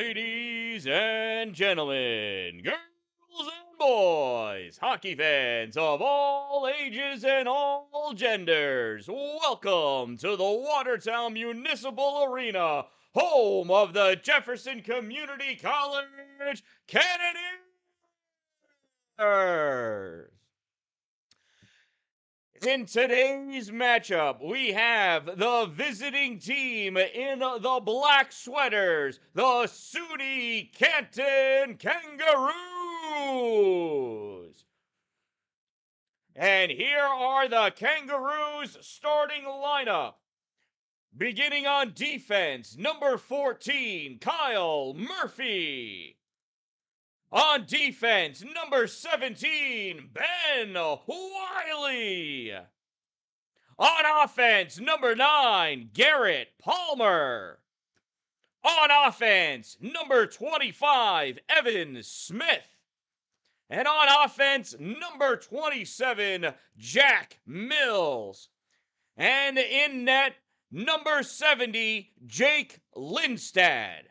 Ladies and gentlemen, girls and boys, hockey fans of all ages and all genders, welcome to the Watertown Municipal Arena, home of the Jefferson Community College Cannoneers. In today's matchup, we have the visiting team in the black sweaters, the SUNY Canton Kangaroos. And here are the Kangaroos starting lineup. Beginning on defense, number 14, Kyle Murphy. On defense, number 17, Ben Wiley. On offense, number 9, Garrett Palmer. On offense, number 25, Evan Smith. And on offense, number 27, Jack Mills. And in net, number 70, Jake Lindstad.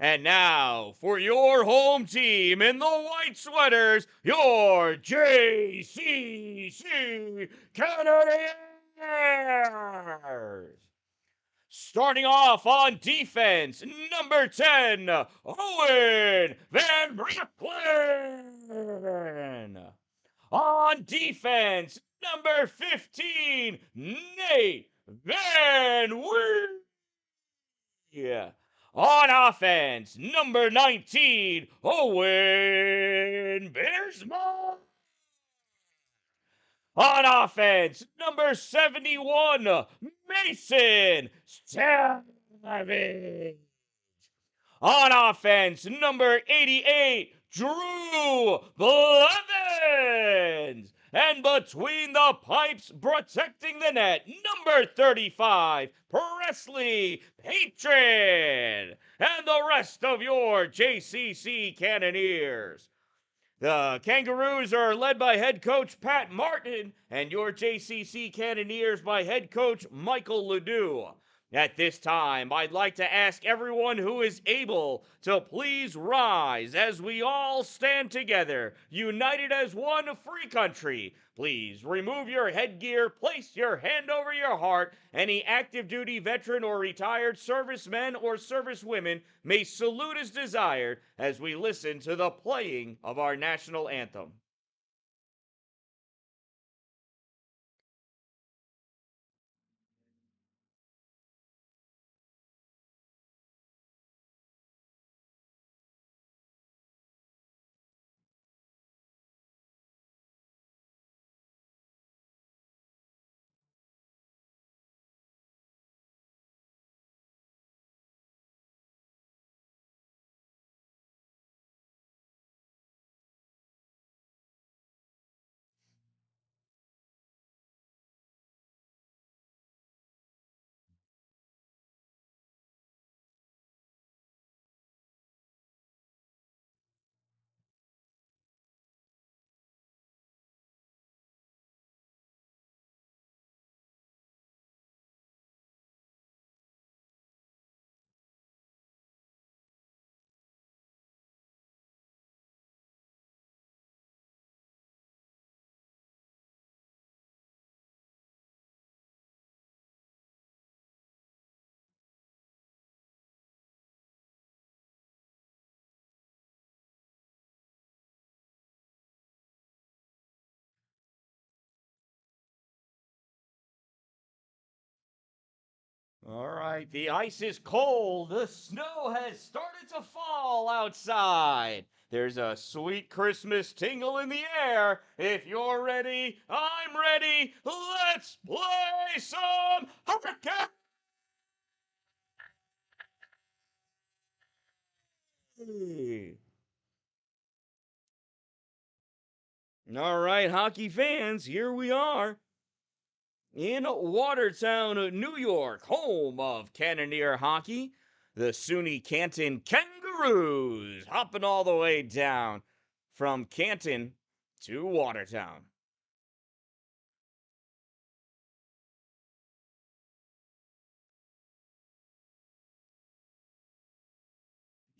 And now, for your home team in the white sweaters, your JCC Cannoneers. Starting off on defense, number 10, Owen Van Brooklyn. On defense, number 15, Nate Van Wee. On offense, number 19, Owen Beersma. On offense, number 71, Mason Savage. On offense, number 88, Drew Blevins. And between the pipes, protecting the net, number 35, Presley Patron. And the rest of your JCC Cannoneers. The Kangaroos are led by head coach Pat Martin, and your JCC Cannoneers by head coach Michael Ledoux. At this time, I'd like to ask everyone who is able to please rise as we all stand together, united as one free country. Please remove your headgear, place your hand over your heart. Any active duty veteran or retired servicemen or servicewomen may salute as desired as we listen to the playing of our national anthem. All right, the ice is cold. The snow has started to fall outside. There's a sweet Christmas tingle in the air. If you're ready, I'm ready. Let's play some hockey. All right, hockey fans, here we are in Watertown, New York, home of Cannoneer hockey. The SUNY Canton Kangaroos hopping all the way down from Canton to Watertown.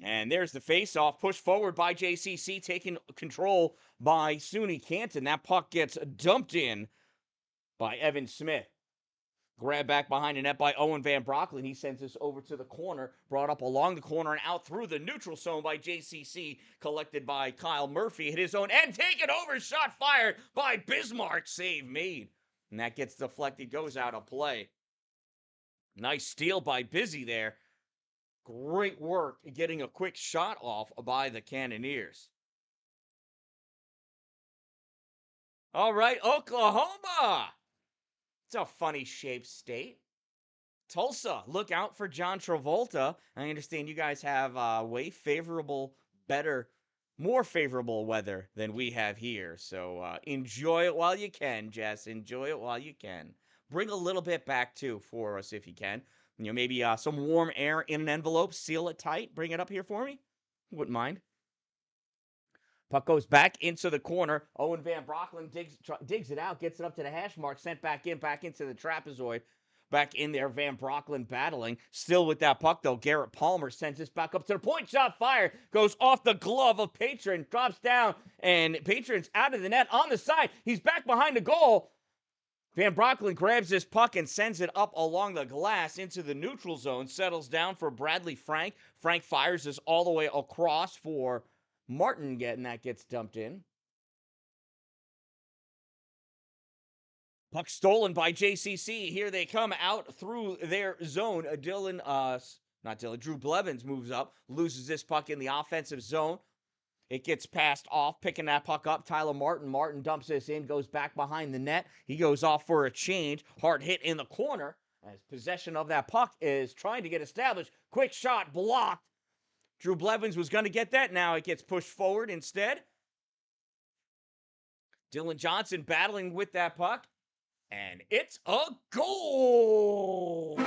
And there's the face-off, pushed forward by JCC, taking control by SUNY Canton. That puck gets dumped in by Evan Smith. Grab back behind the net by Owen Van Brocklin. He sends this over to the corner, brought up along the corner and out through the neutral zone by JCC, collected by Kyle Murphy, hit his own, and taken over, shot fired by Bismarck, save made. And that gets deflected, goes out of play. Nice steal by Busy there. Great work getting a quick shot off by the Cannoneers. All right, Oklahoma. It's a funny shaped state. Tulsa, look out for John Travolta. I understand you guys have way favorable, better, more favorable weather than we have here. So enjoy it while you can, Jess. Enjoy it while you can. Bring a little bit back too for us if you can. You know, maybe some warm air in an envelope. Seal it tight. Bring it up here for me. Wouldn't mind. Puck goes back into the corner. Owen Van Brocklin digs it out, gets it up to the hash mark, sent back into the trapezoid. Back in there, Van Brocklin battling. Still with that puck, though. Garrett Palmer sends this back up to the point. Shot fired. Goes off the glove of Patron. Drops down, and Patron's out of the net on the side. He's back behind the goal. Van Brocklin grabs this puck and sends it up along the glass into the neutral zone. Settles down for Bradley Frank. Frank fires this all the way across for Martin, and that gets dumped in. Puck stolen by JCC. Here they come out through their zone. Drew Blevins moves up, loses this puck in the offensive zone. It gets passed off, picking that puck up. Tyler Martin. Martin dumps this in, goes back behind the net. He goes off for a change. Hard hit in the corner as possession of that puck is trying to get established. Quick shot blocked. Drew Blevins was going to get that. Now it gets pushed forward instead. Dylan Johnson battling with that puck. And it's a goal!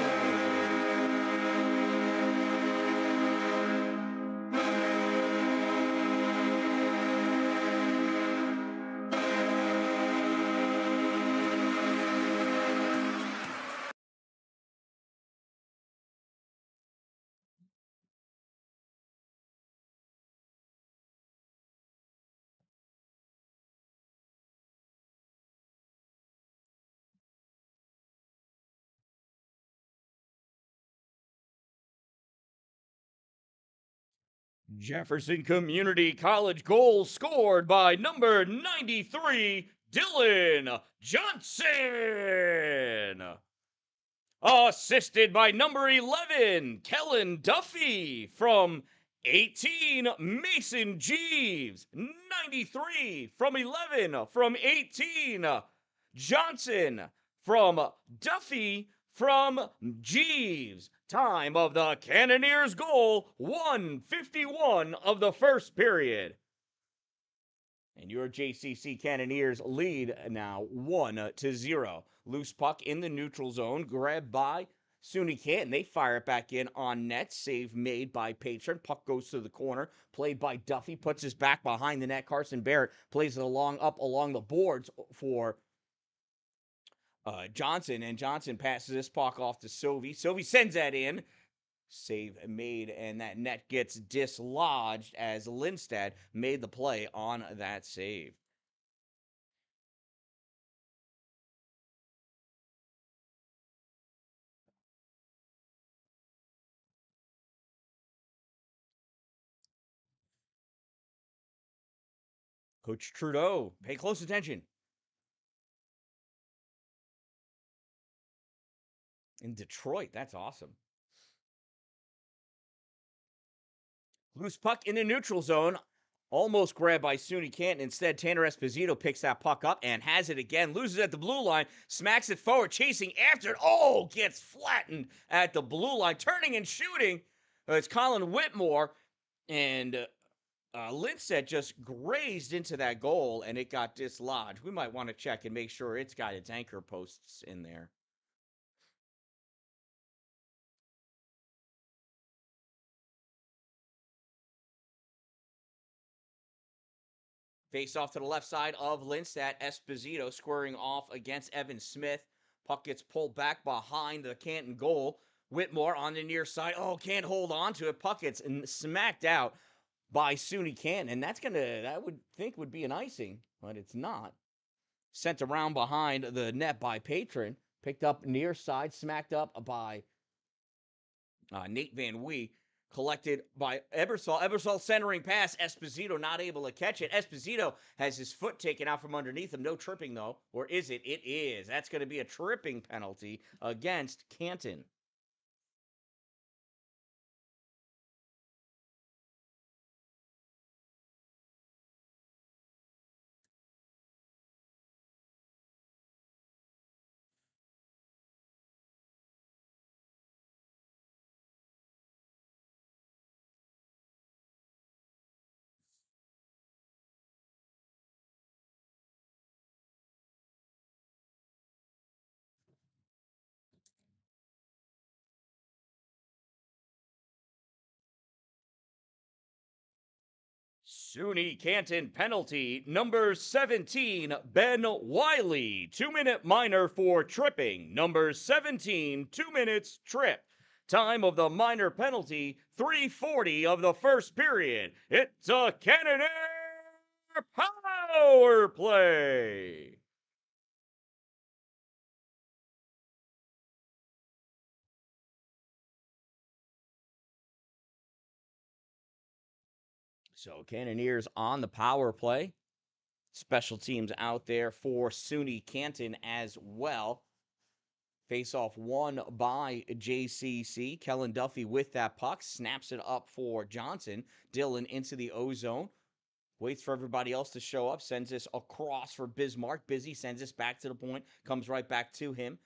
Jefferson Community College goal scored by number 93, Dylan Johnson. Assisted by number 11, Kellen Duffy. From 18, Mason Jeeves. 93 from 11. From 18, Johnson. From Duffy. From Jeeves. Time of the Cannoneers goal, 1:51 of the first period. And your JCC Cannoneers lead now 1-0. Loose puck in the neutral zone, grabbed by SUNY Canton. They fire it back in on net. Save made by Patron. Puck goes to the corner, played by Duffy. Puts his back behind the net. Carson Barrett plays it up along the boards for Johnson, and Johnson passes this puck off to Sovey. Sovey sends that in. Save made, and that net gets dislodged as Lindstad made the play on that save. Coach Trudeau, pay close attention. In Detroit, that's awesome. Loose puck in the neutral zone. Almost grabbed by SUNY Canton. Instead, Tanner Esposito picks that puck up and has it again. Loses it at the blue line. Smacks it forward, chasing after it. Oh, gets flattened at the blue line. Turning and shooting. It's Colin Whitmore. And Lindstedt just grazed into that goal, and it got dislodged. We might want to check and make sure it's got its anchor posts in there. Face off to the left side of Lindstedt. Esposito squaring off against Evan Smith. Puck gets pulled back behind the Canton goal. Whitmore on the near side. Oh, can't hold on to it. Puck gets smacked out by SUNY Canton. And that would think would be an icing, but it's not. Sent around behind the net by Patron. Picked up near side, smacked up by Nate Van Wee. Collected by Ebersol. Ebersol centering pass. Esposito not able to catch it. Esposito has his foot taken out from underneath him. No tripping, though. Or is it? It is. That's going to be a tripping penalty against Canton. SUNY Canton penalty number 17, Ben Wiley. 2-minute minor for tripping. Number 17, 2 minutes trip. Time of the minor penalty, 3:40 of the first period. It's a Cannonair power play. So Cannoneers on the power play. Special teams out there for SUNY Canton as well. Face off won by JCC. Kellen Duffy with that puck. Snaps it up for Johnson. Dylan into the O zone. Waits for everybody else to show up. Sends this across for Bismarck. Busy sends this back to the point. Comes right back to him.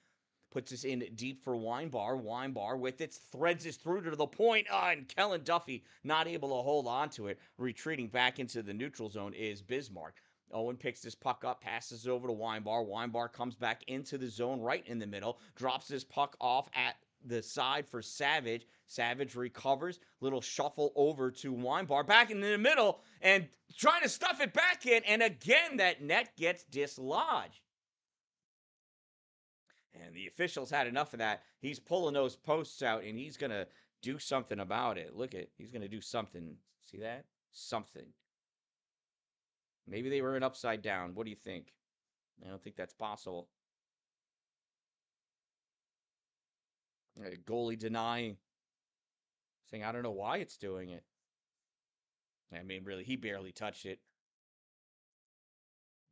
Puts this in deep for Weinbar. Weinbar with it. Threads this through to the point. And Kellen Duffy not able to hold on to it. Retreating back into the neutral zone is Bismarck. Owen picks this puck up, passes it over to Weinbar. Weinbar comes back into the zone right in the middle. Drops this puck off at the side for Savage. Savage recovers. Little shuffle over to Weinbar. Back in the middle and trying to stuff it back in. And again, that net gets dislodged. And the officials had enough of that. He's pulling those posts out, and he's going to do something about it. Look at, he's going to do something. See that? Something. Maybe they were in upside down. What do you think? I don't think that's possible. Goalie denying. Saying, I don't know why it's doing it. I mean, really, he barely touched it.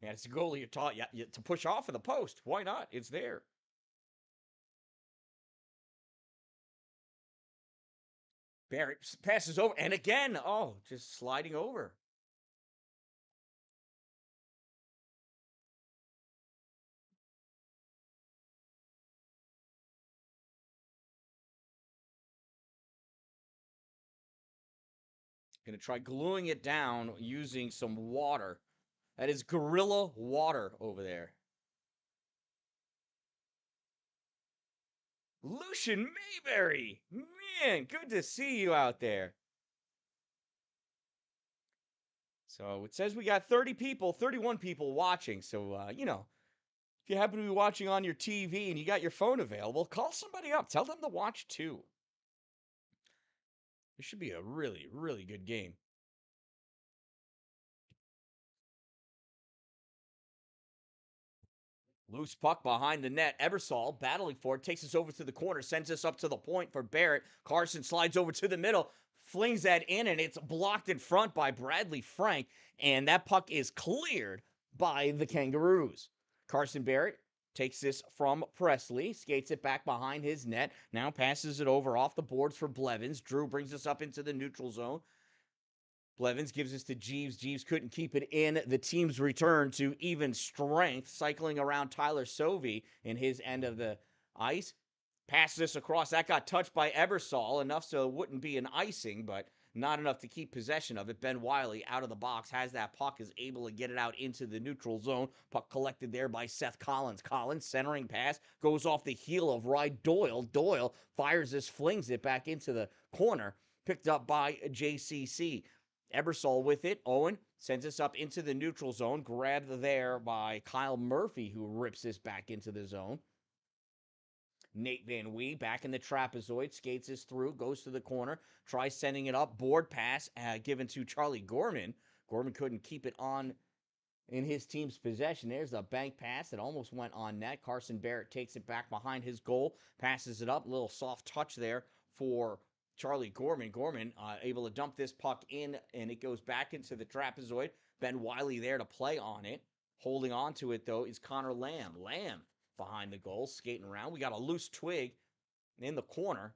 Yeah, it's a goalie you're taught to push off of the post. Why not? It's there. Barrett passes over, and again, oh, just sliding over. Going to try gluing it down using some water. That is gorilla water over there. Lucian Mayberry. Man, good to see you out there. So it says we got 30 people, 31 people watching. So, if you happen to be watching on your TV and you got your phone available, call somebody up. Tell them to watch too. This should be a really, really good game. Loose puck behind the net. Ebersol battling for it. Takes us over to the corner. Sends us up to the point for Barrett. Carson slides over to the middle. Flings that in, and it's blocked in front by Bradley Frank. And that puck is cleared by the Kangaroos. Carson Barrett takes this from Presley. Skates it back behind his net. Now passes it over off the boards for Blevins. Drew brings us up into the neutral zone. Blevins gives us to Jeeves. Jeeves couldn't keep it in. The team's return to even strength, cycling around Tyler Sovey in his end of the ice. Passes this across. That got touched by Ebersol, enough so it wouldn't be an icing, but not enough to keep possession of it. Ben Wiley out of the box, has that puck, is able to get it out into the neutral zone. Puck collected there by Seth Collins. Collins, centering pass, goes off the heel of Ryd Doyle. Doyle fires this, flings it back into the corner. Picked up by JCC. Ebersol with it. Owen sends us up into the neutral zone. Grabbed there by Kyle Murphy, who rips this back into the zone. Nate Van Wee back in the trapezoid, skates this through, goes to the corner, tries sending it up, board pass given to Charlie Gorman. Gorman couldn't keep it on in his team's possession. There's a bank pass that almost went on net. Carson Barrett takes it back behind his goal, passes it up, a little soft touch there for Charlie Gorman. Gorman able to dump this puck in, and it goes back into the trapezoid. Ben Wiley there to play on it. Holding on to it, though, is Connor Lamb. Lamb behind the goal, skating around. We got a loose twig in the corner.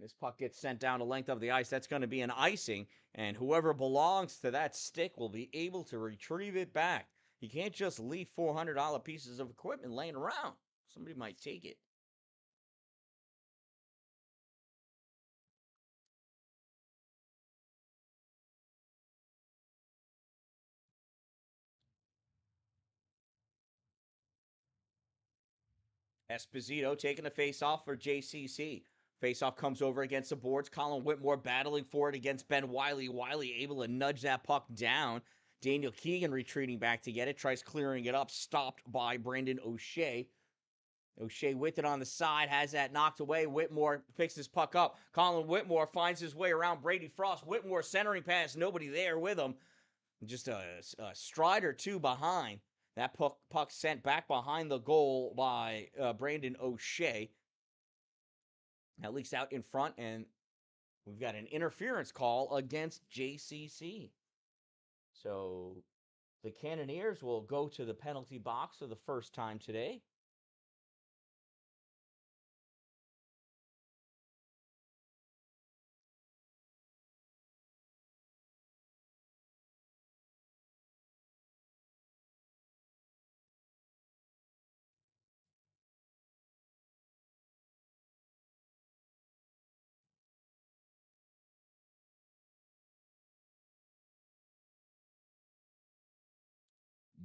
This puck gets sent down the length of the ice. That's going to be an icing, and whoever belongs to that stick will be able to retrieve it back. You can't just leave $400 pieces of equipment laying around. Somebody might take it. Esposito taking a face-off for JCC. Face-off comes over against the boards. Colin Whitmore battling for it against Ben Wiley. Wiley able to nudge that puck down. Daniel Keegan retreating back to get it. Tries clearing it up. Stopped by Brandon O'Shea. O'Shea with it on the side. Has that knocked away. Whitmore picks his puck up. Colin Whitmore finds his way around Brady Frost. Whitmore centering pass. Nobody there with him. Just a stride or two behind. That puck sent back behind the goal by Brandon O'Shea. That leaks out in front, and we've got an interference call against JCC. So the Cannoneers will go to the penalty box for the first time today.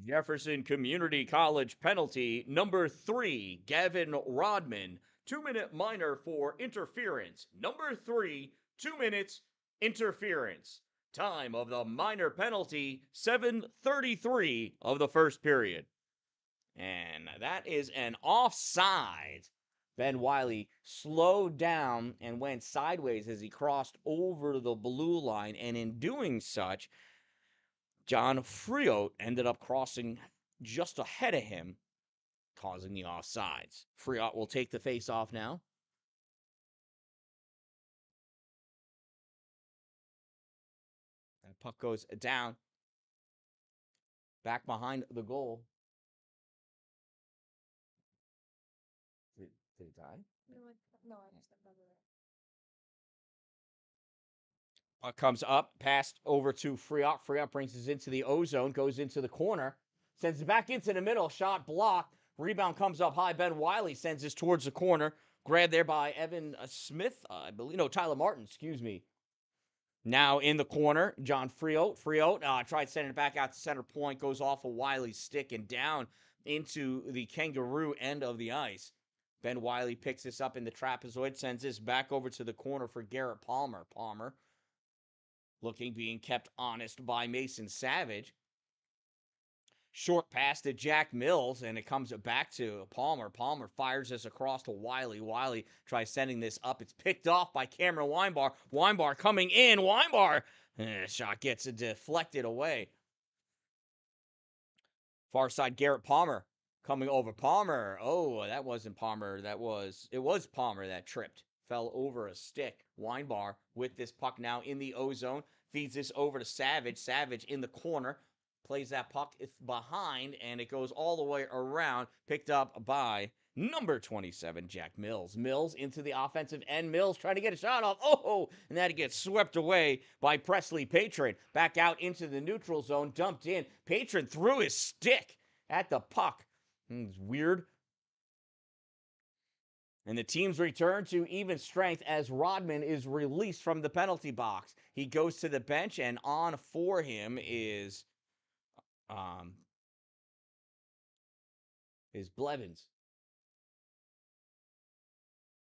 Jefferson Community College penalty number 3, Gavin Rodman. 2-minute minor for interference. Number 3, 2 minutes, interference. Time of the minor penalty, 7:33 of the first period. And that is an offside. Ben Wiley slowed down and went sideways as he crossed over the blue line, and in doing such, John Friot ended up crossing just ahead of him, causing the offsides. Friot will take the face-off now. That puck goes down, back behind the goal. Did it die? No, I just stepped over it. Puck comes up, passed over to Friot. Friot brings it into the O-zone, goes into the corner, sends it back into the middle, shot blocked. Rebound comes up high. Ben Wiley sends this towards the corner. Grabbed there by Evan Smith, I believe. No, Tyler Martin, excuse me. Now in the corner, John Friot. Friot tried sending it back out to center point, goes off of Wiley's stick and down into the Kangaroo end of the ice. Ben Wiley picks this up in the trapezoid, sends this back over to the corner for Garrett Palmer. Palmer being kept honest by Mason Savage. Short pass to Jack Mills, and it comes back to Palmer. Palmer fires this across to Wiley. Wiley tries sending this up. It's picked off by Cameron Weinbar. Weinbar coming in. Weinbar. Shot gets it deflected away. Far side, Garrett Palmer coming over. Palmer. Oh, that wasn't Palmer. It was Palmer that tripped. Fell over a stick. Weinbar with this puck now in the O-zone. Feeds this over to Savage. Savage in the corner. Plays that puck behind, and it goes all the way around. Picked up by number 27, Jack Mills. Mills into the offensive end. Mills trying to get a shot off. Oh, and that gets swept away by Presley Patron. Back out into the neutral zone. Dumped in. Patron threw his stick at the puck. It's weird. And the teams return to even strength as Rodman is released from the penalty box. He goes to the bench, and on for him is Blevins.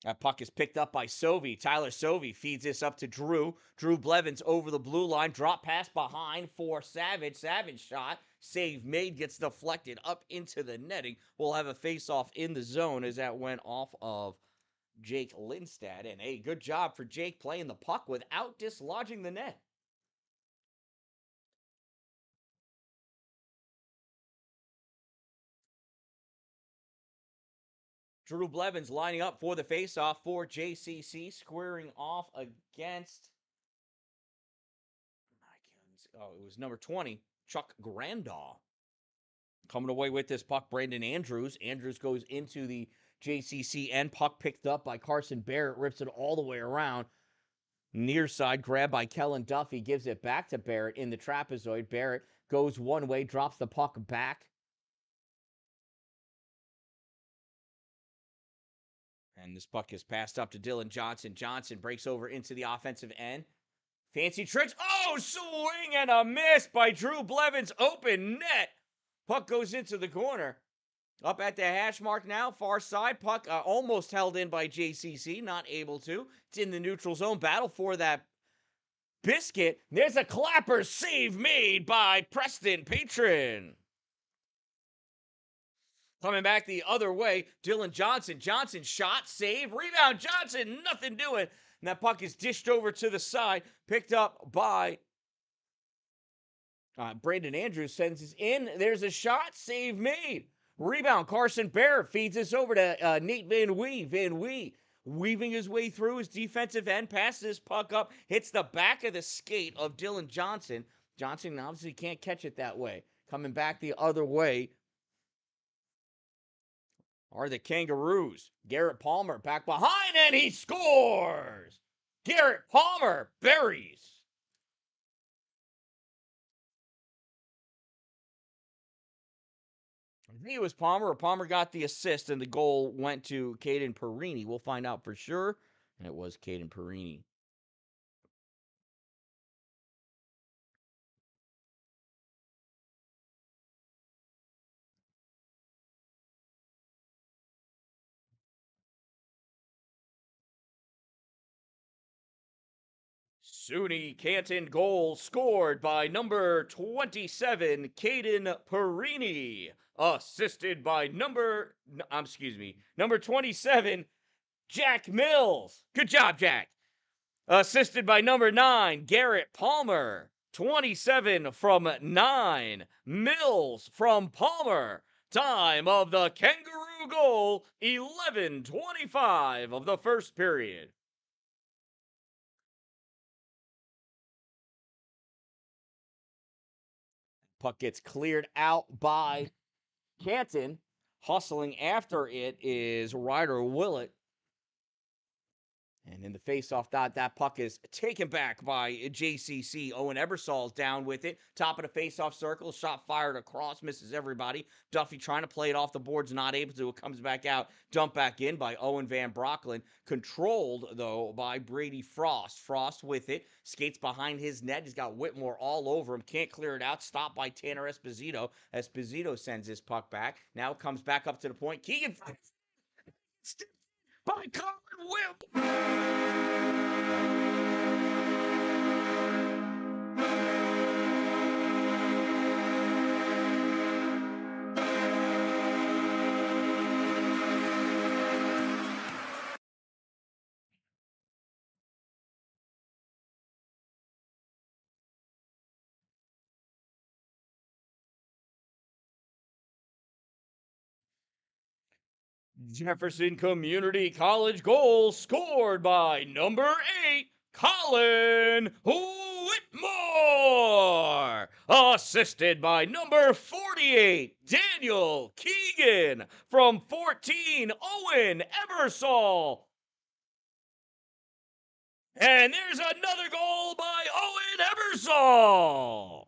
That puck is picked up by Sovey. Tyler Sovey feeds this up to Drew. Drew Blevins over the blue line. Drop pass behind for Savage. Savage shot Save made, gets deflected up into the netting. We'll have a face-off in the zone as that went off of Jake Lindstad. And a good job for Jake playing the puck without dislodging the net. Drew Blevins lining up for the faceoff for JCC, squaring off against, it was number 20, Chuck Grandaw. Coming away with this puck, Brandon Andrews. Andrews goes into the JCC end. Puck picked up by Carson Barrett, rips it all the way around. Near side grab by Kellen Duffy, gives it back to Barrett in the trapezoid. Barrett goes one way, drops the puck back. And this puck is passed up to Dylan Johnson. Johnson breaks over into the offensive end. Fancy tricks. Oh, swing and a miss by Drew Blevins. Open net. Puck goes into the corner. Up at the hash mark now, far side. Puck almost held in by JCC, not able to. It's in the neutral zone. Battle for that biscuit. There's a clapper save made by Preston Patron. Coming back the other way, Dylan Johnson. Johnson shot, save, rebound. Johnson, nothing doing. And that puck is dished over to the side, picked up by Brandon Andrews. Sends it in. There's a shot, save made. Rebound, Carson Barrett feeds this over to Nate Van Wee. Van Wee weaving his way through his defensive end, passes this puck up, hits the back of the skate of Dylan Johnson. Johnson obviously can't catch it that way. Coming back the other way are the Kangaroos. Garrett Palmer back behind, and he scores! Garrett Palmer buries. I think it was Palmer, or Palmer got the assist, and the goal went to Caden Perini. We'll find out for sure. And it was Caden Perini. SUNY Canton goal scored by number 27, Caden Perini. Assisted by number 27, Jack Mills. Good job, Jack. Assisted by number 9, Garrett Palmer. 27 from 9, Mills from Palmer. Time of the Kangaroo goal, 11:25 of the first period. Puck gets cleared out by Canton. Hustling after it is Ryder Willett. And in the faceoff dot, that puck is taken back by JCC. Owen Ebersol's down with it. Top of the faceoff circle. Shot fired across. Misses everybody. Duffy trying to play it off the boards. Not able to. It comes back out. Dumped back in by Owen Van Brocklin. Controlled, though, by Brady Frost. Frost with it. Skates behind his net. He's got Whitmore all over him. Can't clear it out. Stopped by Tanner Esposito. Esposito sends his puck back. Now comes back up to the point. Keegan by Colin Whip. Jefferson Community College goal scored by number 8, Colin Whitmore. Assisted by number 48, Daniel Keegan. From 14, Owen Ebersol. And there's another goal by Owen Ebersol.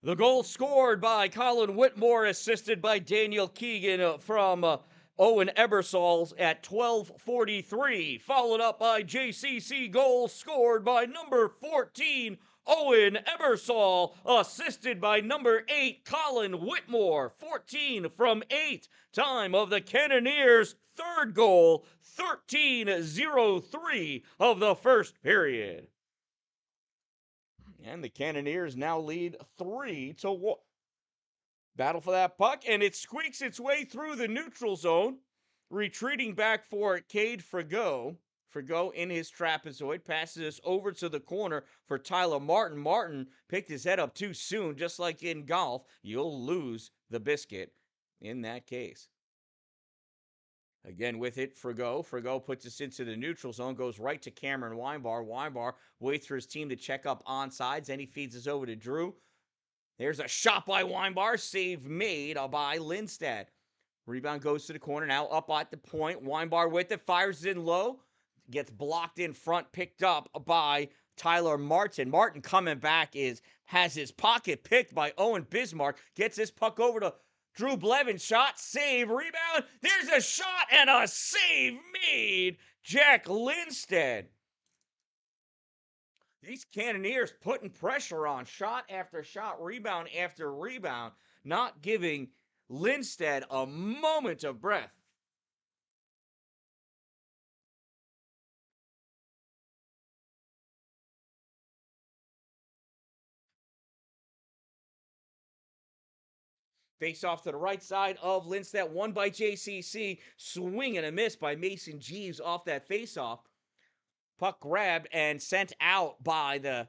The goal scored by Colin Whitmore, assisted by Daniel Keegan from Owen Ebersol's at 12:43, followed up by JCC goal scored by number 14, Owen Ebersol, assisted by number 8, Colin Whitmore, 14 from 8. Time of the Cannoneers' third goal, 13:03 of the first period. And the Cannoneers now lead 3-1. Battle for that puck, and it squeaks its way through the neutral zone, retreating back for Cade Frigo. Frigo in his trapezoid passes us over to the corner for Tyler Martin. Martin picked his head up too soon, just like in golf. You'll lose the biscuit in that case. Again with it, Frigo. Frigo puts us into the neutral zone, goes right to Cameron Weinbar. Weinbar waits for his team to check up onsides, and he feeds us over to Drew. There's a shot by Weinbar, save made by Lindstedt. Rebound goes to the corner, now up at the point. Weinbar with it, fires in low, gets blocked in front, picked up by Tyler Martin. Martin coming back has his pocket picked by Owen Bismarck, gets this puck over to Drew Blevin. Shot, save, rebound. There's a shot and a save made. Jack Lindstedt. These Cannoneers putting pressure on, shot after shot, rebound after rebound, not giving Lindstedt a moment of breath. Face off to the right side of Lindstedt, won by JCC. Swing and a miss by Mason Jeeves off that face off. Puck grabbed and sent out by the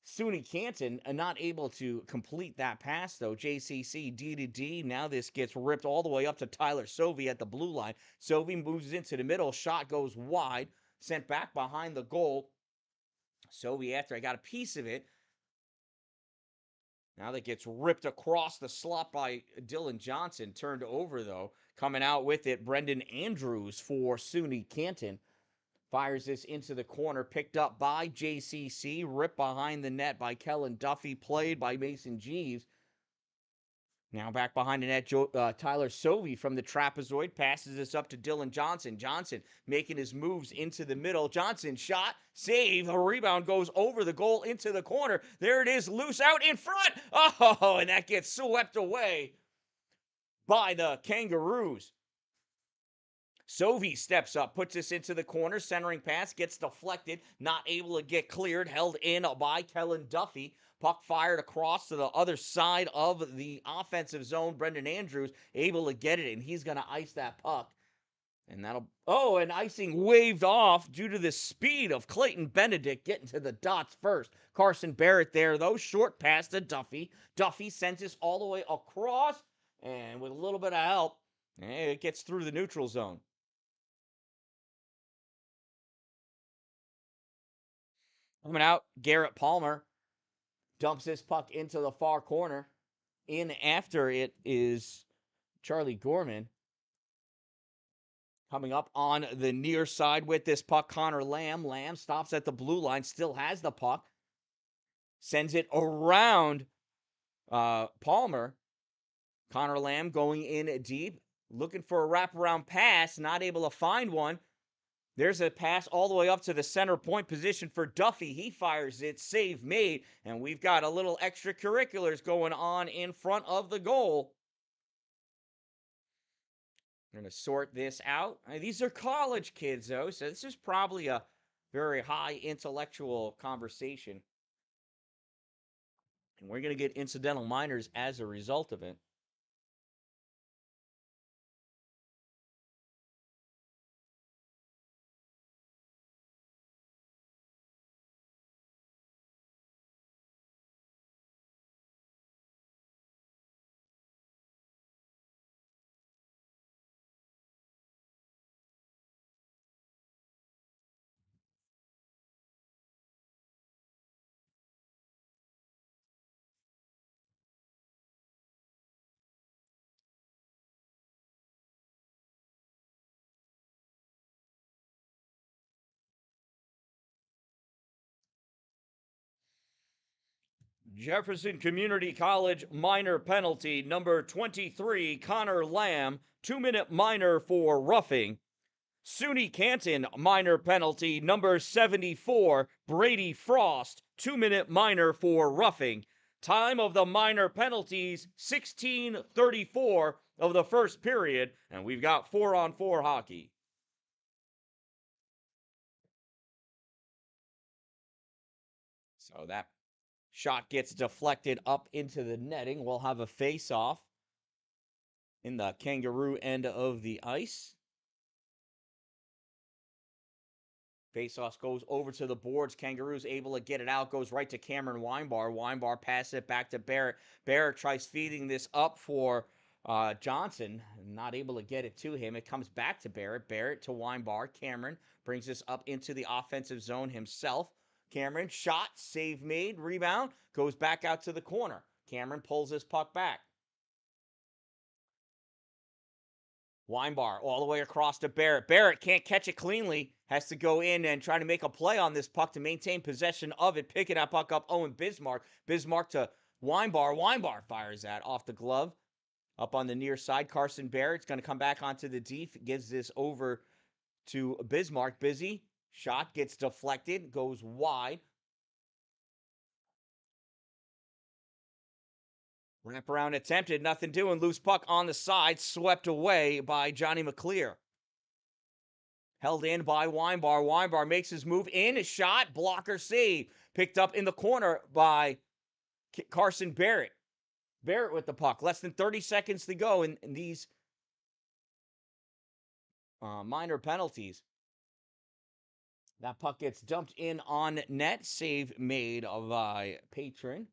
SUNY Canton, not able to complete that pass, though. JCC D to D. Now this gets ripped all the way up to Tyler Sovey at the blue line. Sovey moves into the middle. Shot goes wide. Sent back behind the goal. Sovey, after I got a piece of it, now that gets ripped across the slot by Dylan Johnson. Turned over, though. Coming out with it, Brendan Andrews for SUNY Canton. Fires this into the corner, picked up by JCC, ripped behind the net by Kellen Duffy, played by Mason Jeeves. Now back behind the net, Tyler Sovey from the trapezoid passes this up to Dylan Johnson. Johnson making his moves into the middle. Johnson shot, save, a rebound goes over the goal into the corner. There it is, loose out in front. Oh, and that gets swept away by the Kangaroos. Sovey steps up, puts this into the corner, centering pass, gets deflected, not able to get cleared, held in by Kellen Duffy. Puck fired across to the other side of the offensive zone. Brendan Andrews able to get it, and he's going to ice that puck. And and icing waved off due to the speed of Clayton Benedict getting to the dots first. Carson Barrett there, though, short pass to Duffy. Duffy sends this all the way across, and with a little bit of help, it gets through the neutral zone. Coming out, Garrett Palmer dumps this puck into the far corner. In after it is Charlie Gorman. Coming up on the near side with this puck, Connor Lamb. Lamb stops at the blue line, still has the puck. Sends it around Palmer. Connor Lamb going in deep, looking for a wraparound pass, not able to find one. There's a pass all the way up to the center point position for Duffy. He fires it, save made, and we've got a little extracurriculars going on in front of the goal. I'm going to sort this out. These are college kids, though, so this is probably a very high intellectual conversation. And we're going to get incidental minors as a result of it. Jefferson Community College minor penalty, number 23, Connor Lamb, 2-minute minor for roughing. SUNY Canton minor penalty, number 74, Brady Frost, 2-minute minor for roughing. Time of the minor penalties, 16:34 of the first period, and we've got 4-on-4 hockey. So that shot gets deflected up into the netting. We'll have a face-off in the Kangaroo end of the ice. Faceoff goes over to the boards. Kangaroos able to get it out. Goes right to Cameron Weinbar. Weinbar passes it back to Barrett. Barrett tries feeding this up for Johnson. Not able to get it to him. It comes back to Barrett. Barrett to Weinbar. Cameron brings this up into the offensive zone himself. Cameron, shot, save made, rebound. Goes back out to the corner. Cameron pulls this puck back. Weinbar all the way across to Barrett. Barrett can't catch it cleanly. Has to go in and try to make a play on this puck to maintain possession of it. Picking that puck up, Owen Bismarck. Bismarck to Weinbar. Weinbar fires that off the glove. Up on the near side, Carson Barrett's going to come back onto the deep. Gives this over to Bismarck. Busy. Shot gets deflected. Goes wide. Wraparound attempted, nothing doing. Loose puck on the side, swept away by Johnny McClear. Held in by Weinbar. Weinbar makes his move in, a shot, blocker save. Picked up in the corner by Carson Barrett. Barrett with the puck. Less than 30 seconds to go in these minor penalties. That puck gets dumped in on net. Save made by Patron.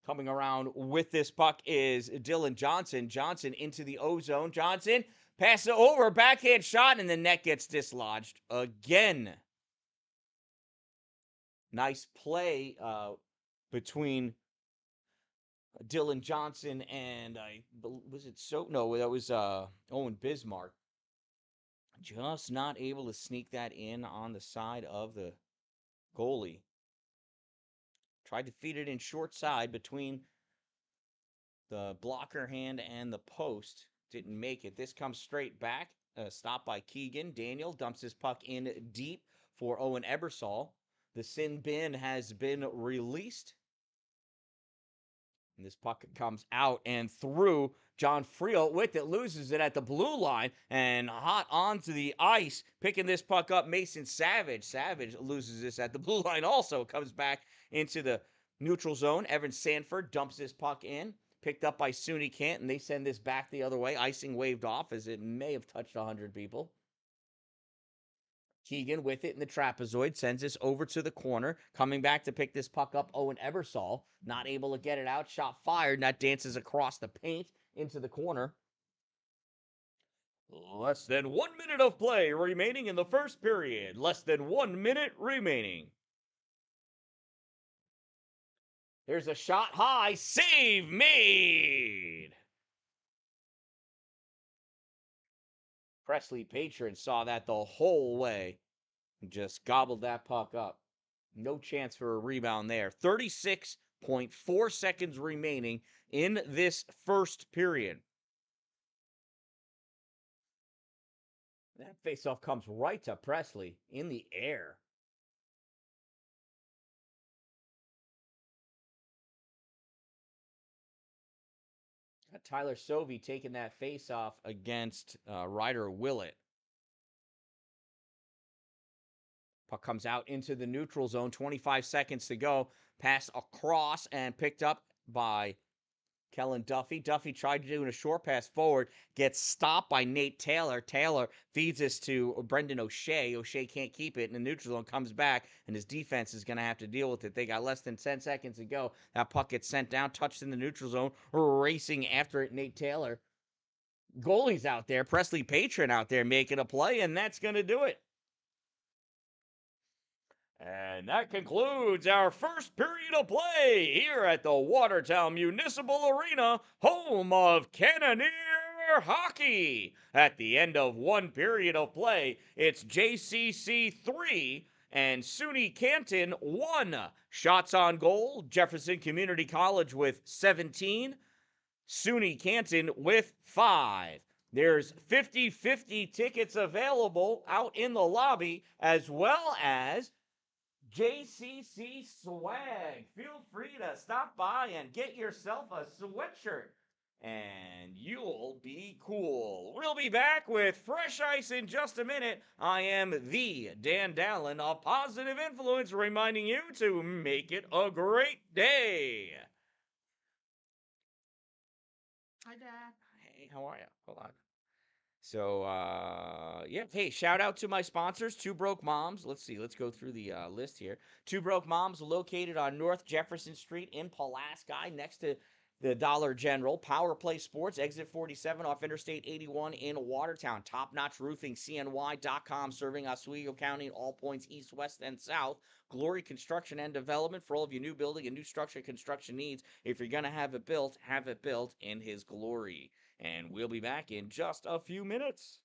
Coming around with this puck is Dylan Johnson. Johnson into the O-zone. Johnson passes it over. Backhand shot, and the net gets dislodged again. Nice play between Dylan Johnson and that was Owen Bismarck. Just not able to sneak that in on the side of the goalie. Tried to feed it in short side between the blocker hand and the post. Didn't make it. This comes straight back. Stopped by Keegan. Daniel dumps his puck in deep for Owen Ebersol. The sin bin has been released. And this puck comes out and through. John Friel with it, loses it at the blue line, and hot onto the ice. Picking this puck up, Mason Savage. Savage loses this at the blue line also. Comes back into the neutral zone. Evan Sanford dumps this puck in. Picked up by SUNY Canton. They send this back the other way. Icing waved off as it may have touched 100 people. Keegan with it in the trapezoid, sends this over to the corner. Coming back to pick this puck up, Owen Ebersol. Not able to get it out. Shot fired, and that dances across the paint into the corner. Less than 1 minute of play remaining in the first period. Less than 1 minute remaining. There's a shot high. Save made. Presley Patron saw that the whole way. Just gobbled that puck up. No chance for a rebound there. 36.4 seconds remaining in this first period. That faceoff comes right to Presley in the air. Tyler Sovey taking that faceoff against Ryder Willett. Puck comes out into the neutral zone. 25 seconds to go. Pass across and picked up by Kellen Duffy. Duffy tried to do a short pass forward. Gets stopped by Nate Taylor. Taylor feeds this to Brendan O'Shea. O'Shea can't keep it in the neutral zone. Comes back, and his defense is going to have to deal with it. They got less than 10 seconds to go. That puck gets sent down, touched in the neutral zone. Racing after it, Nate Taylor. Goalie's out there. Presley Patron out there making a play, and that's going to do it. And that concludes our first period of play here at the Watertown Municipal Arena, home of Cannoneer Hockey. At the end of one period of play, it's JCC 3 And SUNY Canton, 1. Shots on goal. Jefferson Community College with 17. SUNY Canton with 5. There's 50-50 tickets available out in the lobby, as well as JCC swag. Feel free to stop by and get yourself a sweatshirt, and you'll be cool. We'll be back with Fresh Ice in just a minute. I am the Dan-Dalin, a positive influence, reminding you to make it a great day. Hi, Dad. Hey, how are you? Hold on. So, yeah. Hey, shout out to my sponsors, Two Broke Moms. Let's see. Let's go through the list here. Two Broke Moms, located on North Jefferson Street in Pulaski, next to the Dollar General. Power Play Sports, exit 47 off Interstate 81 in Watertown. Top Notch Roofing, CNY.com, serving Oswego County, all points east, west, and south. Glory Construction and Development for all of your new building and new structure construction needs. If you're going to have it built in His glory. And we'll be back in just a few minutes.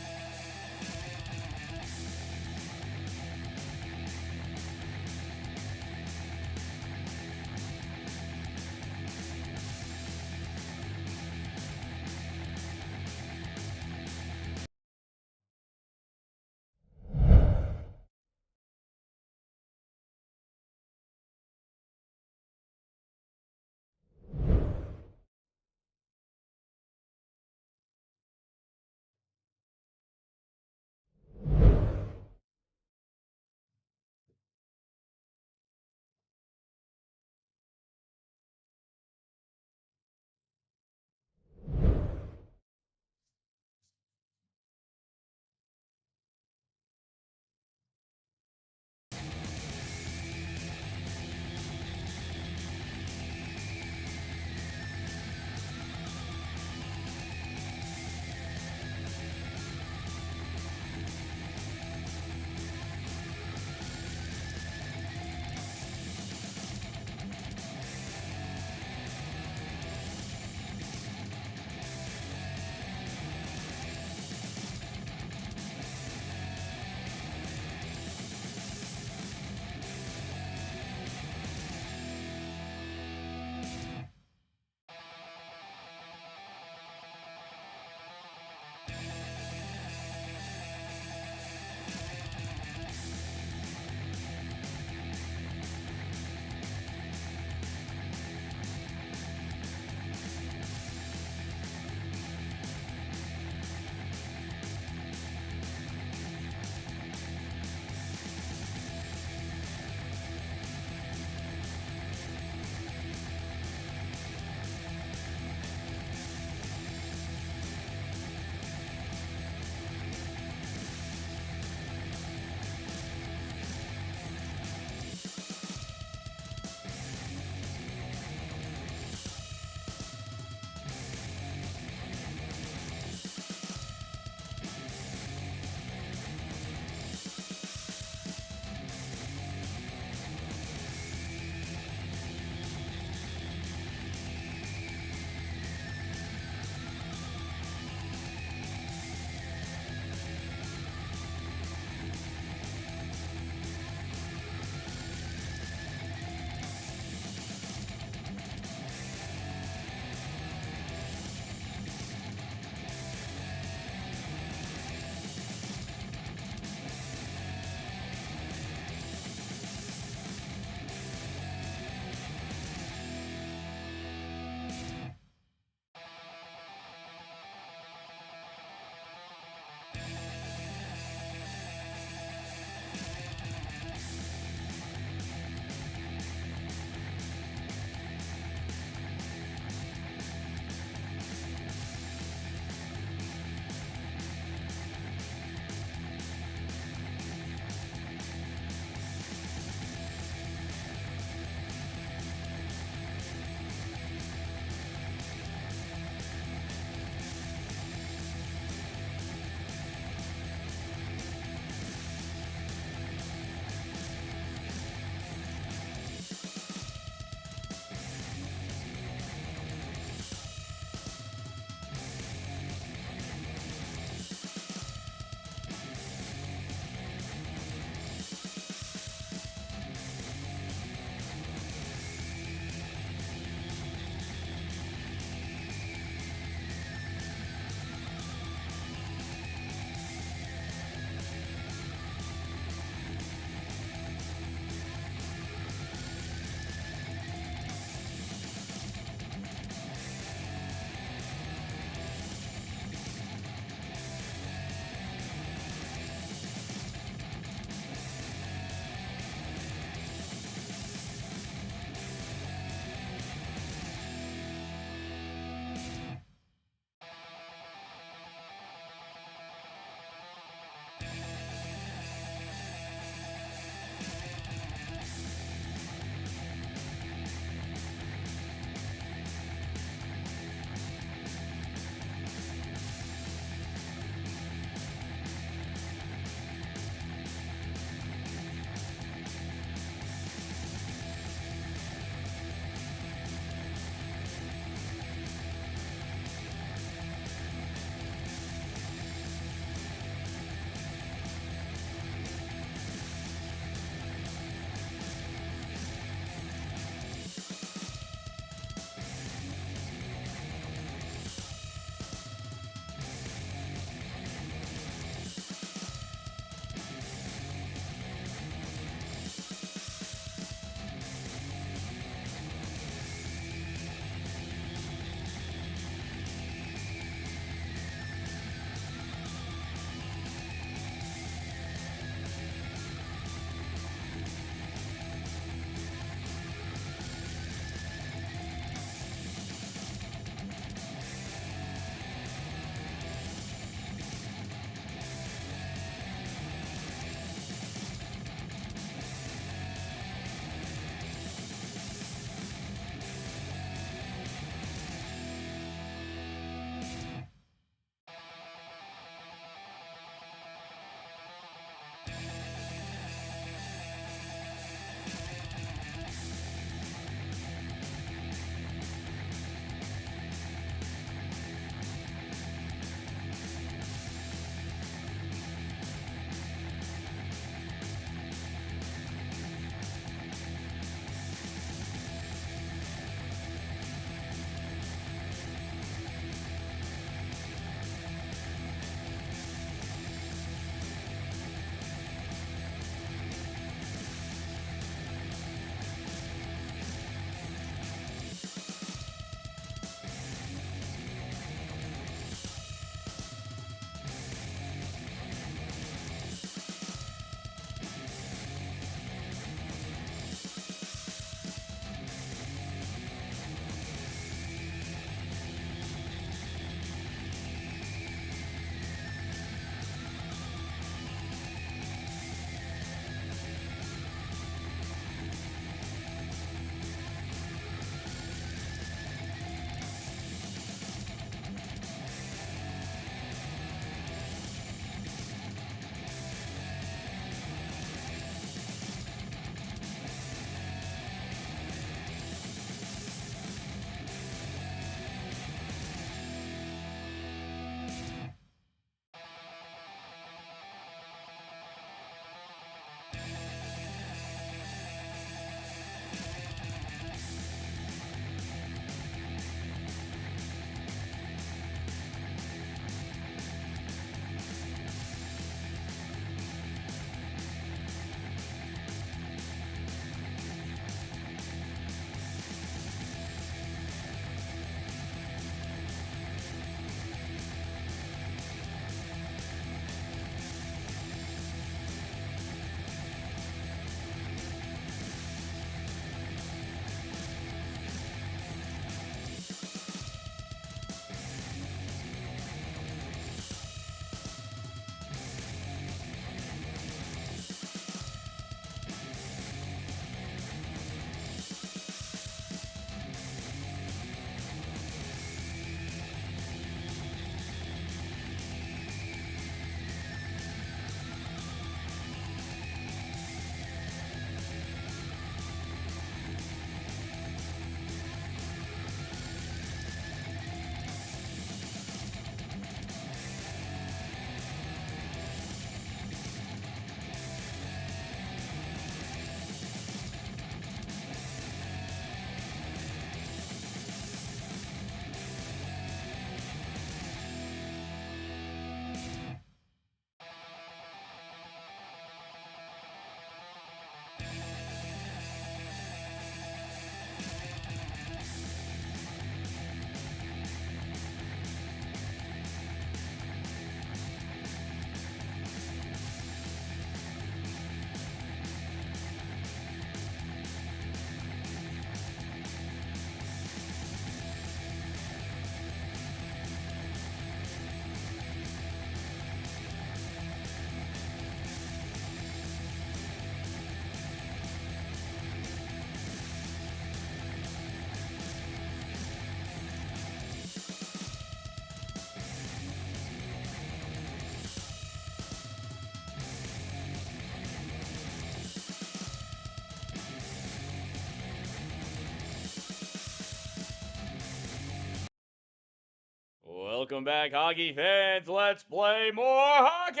Welcome back, hockey fans. Let's play more hockey.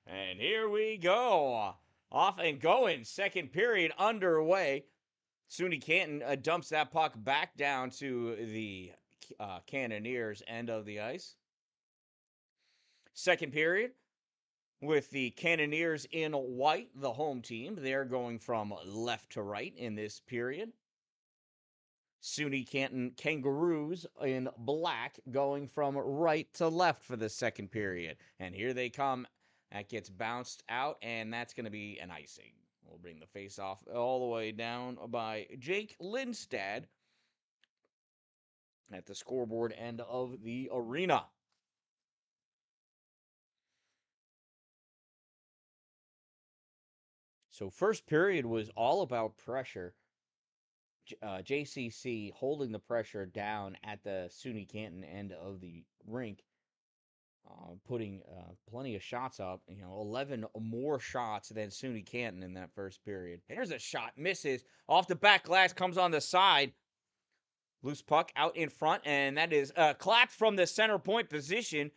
And here we go. Off and going. Second period underway. SUNY Canton dumps that puck back down to the Cannoneers' end of the ice. Second period with the Cannoneers in white, the home team. They're going from left to right in this period. SUNY Canton Kangaroos in black going from right to left for the second period. And here they come. That gets bounced out, and that's going to be an icing. We'll bring the face-off all the way down by Jake Lindstad at the scoreboard end of the arena. So first period was all about pressure. JCC holding the pressure down at the SUNY Canton end of the rink, putting plenty of shots up. 11 more shots than SUNY Canton in that first period. There's a shot, misses off the back glass, comes on the side. Loose puck out in front, and that is clapped from the center point position.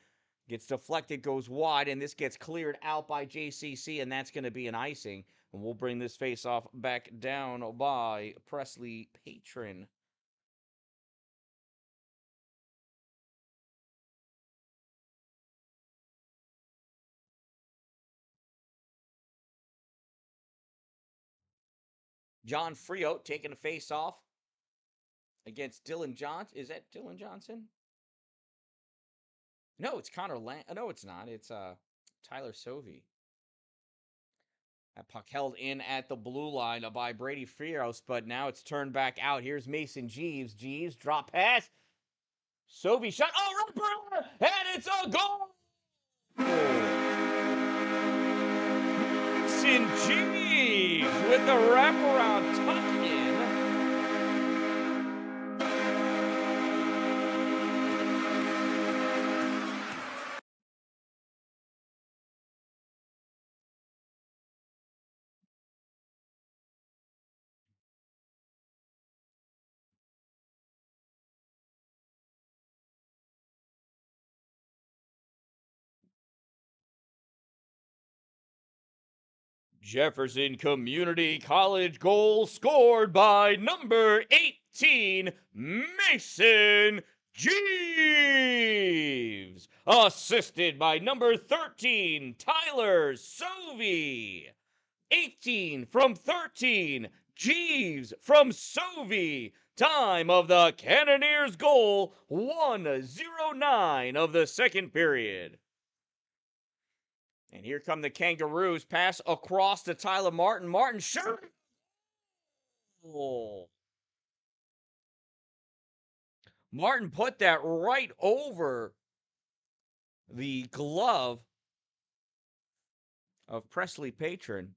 Gets deflected, goes wide, and this gets cleared out by JCC, and that's going to be an icing. And we'll bring this face-off back down by Presley Patron. John Friot taking a face-off against Dylan Johnson. Is that Dylan Johnson? No, it's Connor Land. No, it's not. It's Tyler Sovey. That puck held in at the blue line by Brady Frios, but now it's turned back out. Here's Mason Jeeves. Jeeves, drop pass. Sovey shot. Oh, right, and it's a goal! Mason Jeeves with the wraparound tuck in. Jefferson Community College goal scored by number 18, Mason Jeeves. Assisted by number 13, Tyler Sovey. 18 from 13, Jeeves from Sovey. Time of the Cannoneers goal, 1:09 of the second period. And here come the Kangaroos. Pass across to Tyler Martin. Martin shot. Oh. Martin put that right over the glove of Presley Patron.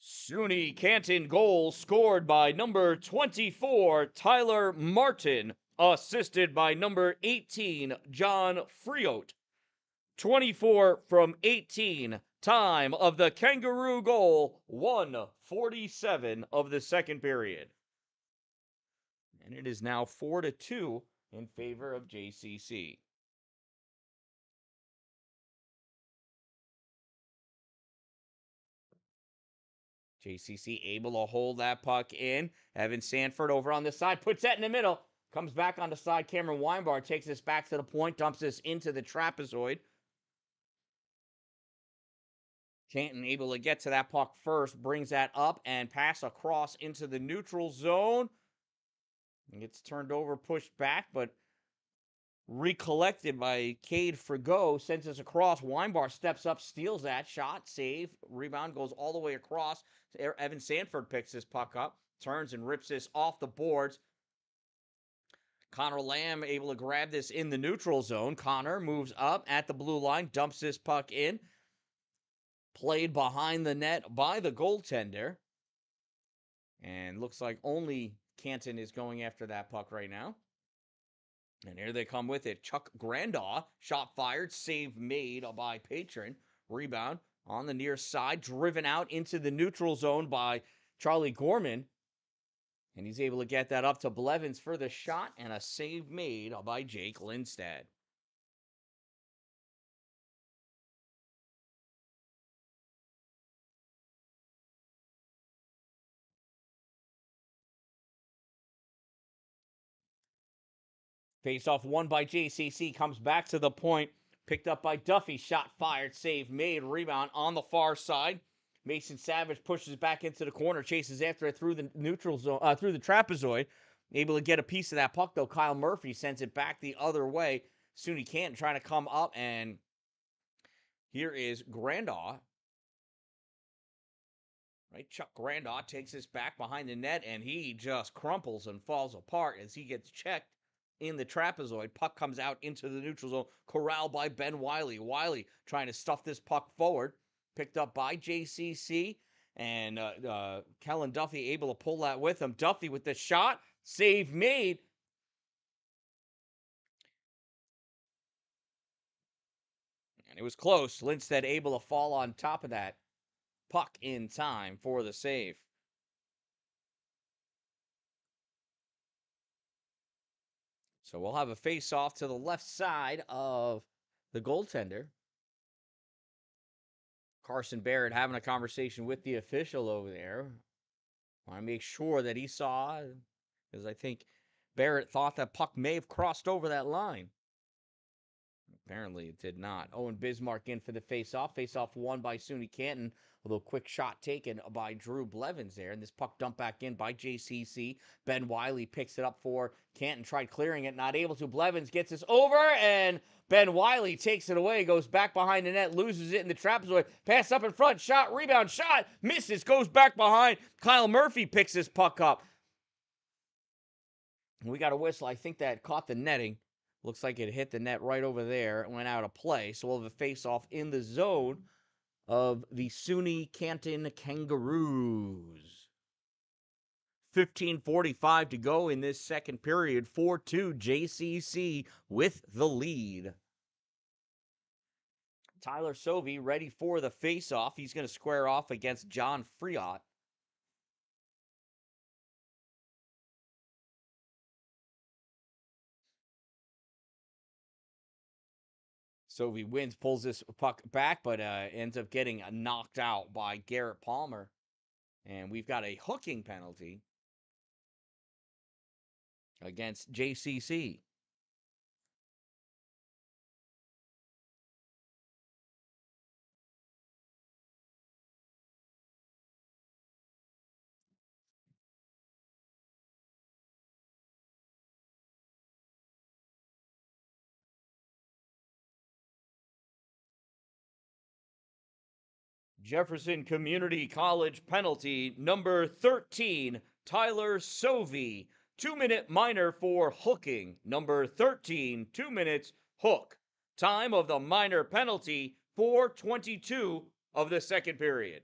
SUNY Canton goal scored by number 24, Tyler Martin, assisted by number 18, John Friot. 24 from 18, time of the Kangaroo goal, 1:47 of the second period. And it is now 4-2 in favor of JCC. JCC able to hold that puck in. Evan Sanford over on this side, puts that in the middle. Comes back on the side. Cameron Weinbar takes this back to the point, dumps this into the trapezoid. Canton able to get to that puck first, brings that up and pass across into the neutral zone. It gets turned over, pushed back, but recollected by Cade Frigo, sends us across. Weinbar steps up, steals that shot, save, rebound goes all the way across. Evan Sanford picks this puck up, turns and rips this off the boards. Connor Lamb able to grab this in the neutral zone. Connor moves up at the blue line, dumps this puck in. Played behind the net by the goaltender. And looks like only Canton is going after that puck right now. And here they come with it. Chuck Grandaw, shot fired, save made by Patron. Rebound on the near side, driven out into the neutral zone by Charlie Gorman. And he's able to get that up to Blevins for the shot, and a save made by Jake Lindstad. Face-off won by JCC, comes back to the point, picked up by Duffy, shot fired, save made, rebound on the far side. Mason Savage pushes back into the corner, chases after it through the neutral zone, through the trapezoid. Able to get a piece of that puck, though. Kyle Murphy sends it back the other way. SUNY Canton trying to come up, and here is Grandaw. Right, Chuck Grandaw takes this back behind the net, and he just crumples and falls apart as he gets checked in the trapezoid. Puck comes out into the neutral zone, corralled by Ben Wiley. Wiley trying to stuff this puck forward, picked up by JCC, and Kellen Duffy able to pull that with him. Duffy with the shot, save made. And it was close. Lindstedt able to fall on top of that puck in time for the save. So we'll have a face-off to the left side of the goaltender. Carson Barrett having a conversation with the official over there. Want to make sure that he saw, because I think Barrett thought that puck may have crossed over that line. Apparently it did not. Owen Bismarck in for the face-off. Face-off won by SUNY Canton. A little quick shot taken by Drew Blevins there. And this puck dumped back in by JCC. Ben Wiley picks it up for Canton. Tried clearing it. Not able to. Blevins gets this over. And Ben Wiley takes it away. Goes back behind the net. Loses it in the trapezoid. Pass up in front. Shot. Rebound. Shot. Misses. Goes back behind. Kyle Murphy picks this puck up. We got a whistle. I think that caught the netting. Looks like it hit the net right over there and went out of play. So we'll have a face-off in the zone of the SUNY Canton Kangaroos. 15:45 to go in this second period. 4-2 JCC with the lead. Tyler Sovey ready for the face-off. He's going to square off against John Friot. Sovey wins, pulls this puck back, but ends up getting knocked out by Garrett Palmer. And we've got a hooking penalty against JCC. Jefferson Community College penalty number 13, Tyler Sovey. 2-minute minor for hooking. Number 13, 2 minutes, hook. Time of the minor penalty, 4:22 of the second period.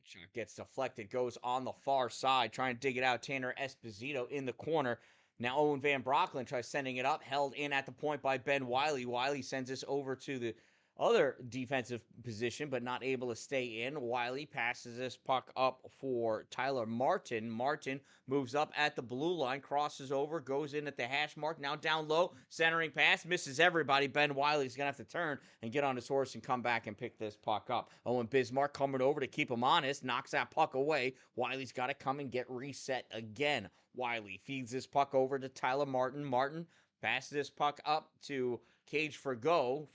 Shot gets deflected, goes on the far side, trying to dig it out. Tanner Esposito in the corner. Now Owen Van Brocklin tries sending it up, held in at the point by Ben Wiley. Wiley sends this over to the other defensive position, but not able to stay in. Wiley passes this puck up for Tyler Martin. Martin moves up at the blue line, crosses over, goes in at the hash mark. Now down low, centering pass, misses everybody. Ben Wiley's going to have to turn and get on his horse and come back and pick this puck up. Owen Bismarck coming over to keep him honest, knocks that puck away. Wiley's got to come and get reset again. Wiley feeds this puck over to Tyler Martin. Martin passes this puck up to Cage for go.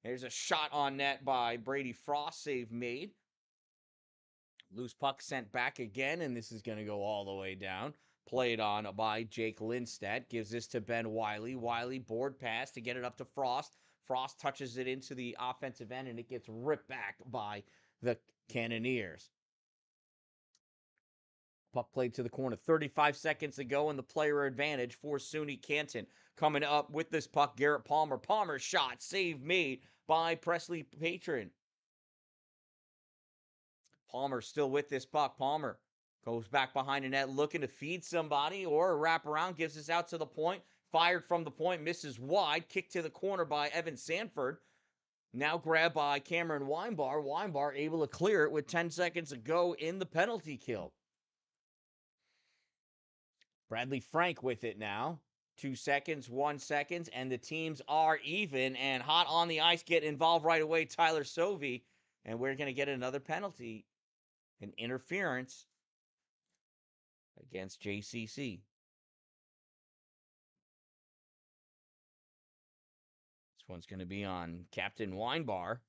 There's a shot on net by Brady Frost, save made. Loose puck sent back again, and this is going to go all the way down. Played on by Jake Lindstedt. Gives this to Ben Wiley. Wiley board pass to get it up to Frost. Frost touches it into the offensive end, and it gets ripped back by the Cannoneers. Puck played to the corner. 35 seconds to go, and the player advantage for SUNY Canton. Coming up with this puck, Garrett Palmer. Palmer's shot, save made by Presley Patron. Palmer still with this puck. Palmer goes back behind the net looking to feed somebody or a wraparound. Gives us out to the point. Fired from the point. Misses wide. Kicked to the corner by Evan Sanford. Now grabbed by Cameron Weinbar. Weinbar able to clear it with 10 seconds to go in the penalty kill. Bradley Frank with it now. 2 seconds, 1 second, and the teams are even and hot on the ice. Get involved right away, Tyler Sovey. And we're going to get another penalty. An interference against JCC. This one's going to be on Captain Weinbar.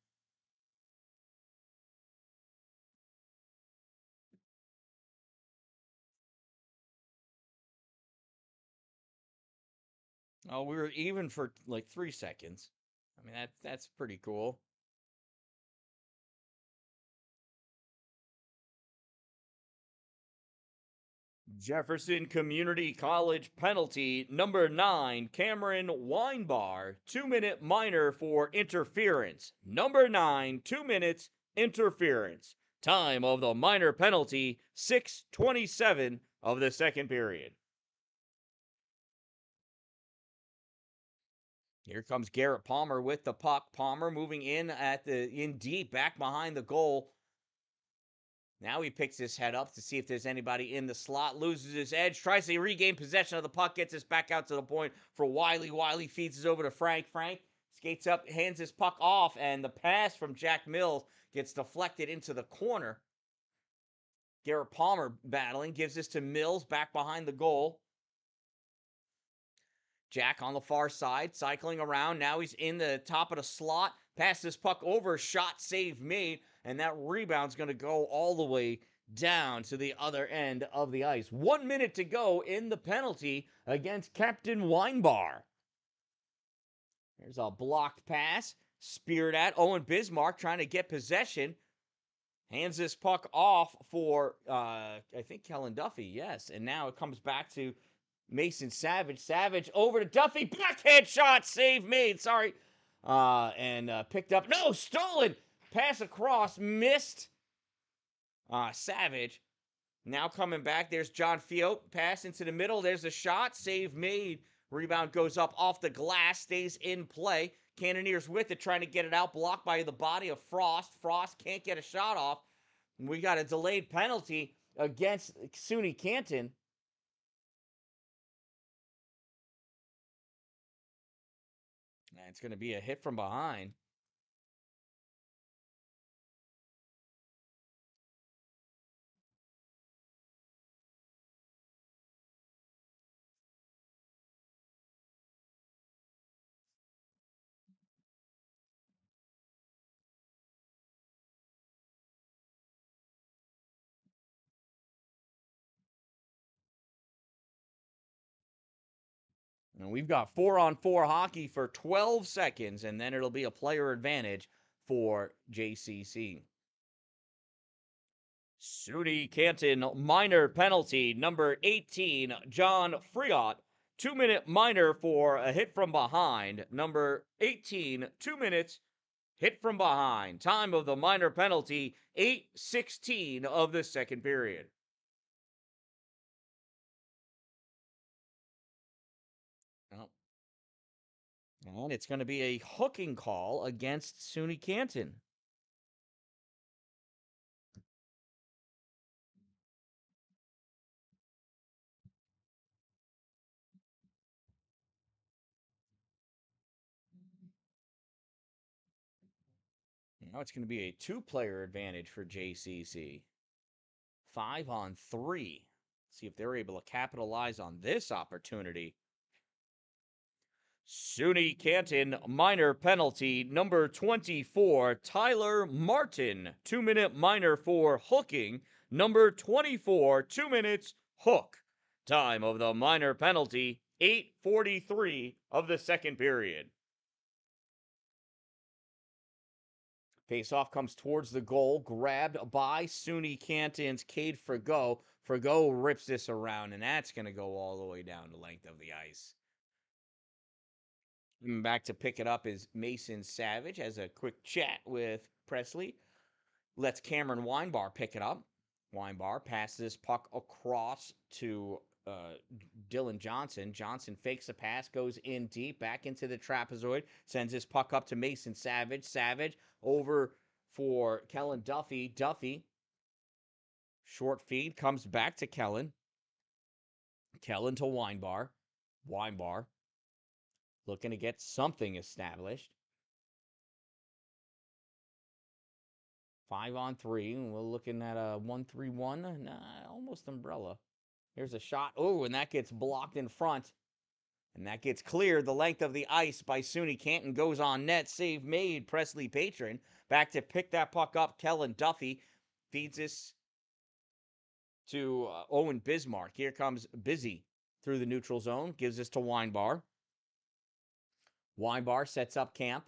Oh, we were even for like 3 seconds. I mean, that's pretty cool. Jefferson Community College penalty number 9, Cameron Weinbar, 2-minute minor for interference. Number 9, 2 minutes, interference. Time of the minor penalty, 6:27 of the second period. Here comes Garrett Palmer with the puck. Palmer moving in deep, back behind the goal. Now he picks his head up to see if there's anybody in the slot, loses his edge, tries to regain possession of the puck, gets us back out to the point for Wiley. Wiley feeds it over to Frank. Frank skates up, hands his puck off, and the pass from Jack Mills gets deflected into the corner. Garrett Palmer battling, gives this to Mills back behind the goal. Jack on the far side, cycling around. Now he's in the top of the slot. Pass this puck over, shot, save made, and that rebound's going to go all the way down to the other end of the ice. 1 minute to go in the penalty against Captain Weinbar. There's a blocked pass, speared at Owen Bismarck, trying to get possession. Hands this puck off for, I think, Kellen Duffy, yes. And now it comes back to Mason Savage. Savage over to Duffy. Backhand shot. Save made. Sorry. And picked up. No, stolen. Pass across. Missed. Savage. Now coming back. There's John Fiot. Pass into the middle. There's a shot. Save made. Rebound goes up off the glass. Stays in play. Cannoneers with it. Trying to get it out. Blocked by the body of Frost. Frost can't get a shot off. We got a delayed penalty against SUNY Canton. It's going to be a hit from behind. And we've got 4-on-4 hockey for 12 seconds, and then it'll be a player advantage for JCC. SUNY Canton minor penalty number 18, John Friot. 2-minute minor for a hit from behind. Number 18, 2 minutes, hit from behind. Time of the minor penalty, 8:16 of the second period. And it's going to be a hooking call against SUNY Canton. Now it's going to be a 2-player advantage for JCC. 5-on-3. See if they're able to capitalize on this opportunity. SUNY Canton minor penalty number 24, Tyler Martin. 2-minute minor for hooking. Number 24, 2 minutes, hook. Time of the minor penalty, 8:43 of the second period. Face-off comes towards the goal, grabbed by SUNY Canton's Cade Forgo. Forgo rips this around, and that's going to go all the way down the length of the ice. And back to pick it up is Mason Savage. Has a quick chat with Presley. Lets Cameron Weinbar pick it up. Weinbar passes this puck across to Dylan Johnson. Johnson fakes the pass, goes in deep, back into the trapezoid, sends his puck up to Mason Savage. Savage over for Kellen Duffy. Duffy, short feed, comes back to Kellen. Kellen to Weinbar. Weinbar looking to get something established. 5-on-3. We're looking at a 1-3-1. Nah, almost umbrella. Here's a shot. Oh, and that gets blocked in front. And that gets cleared the length of the ice by SUNY Canton. Goes on net. Save made. Presley Patron. Back to pick that puck up. Kellen Duffy feeds this to Owen Bismarck. Here comes Busy through the neutral zone. Gives this to Weinbar. Weinbar sets up camp.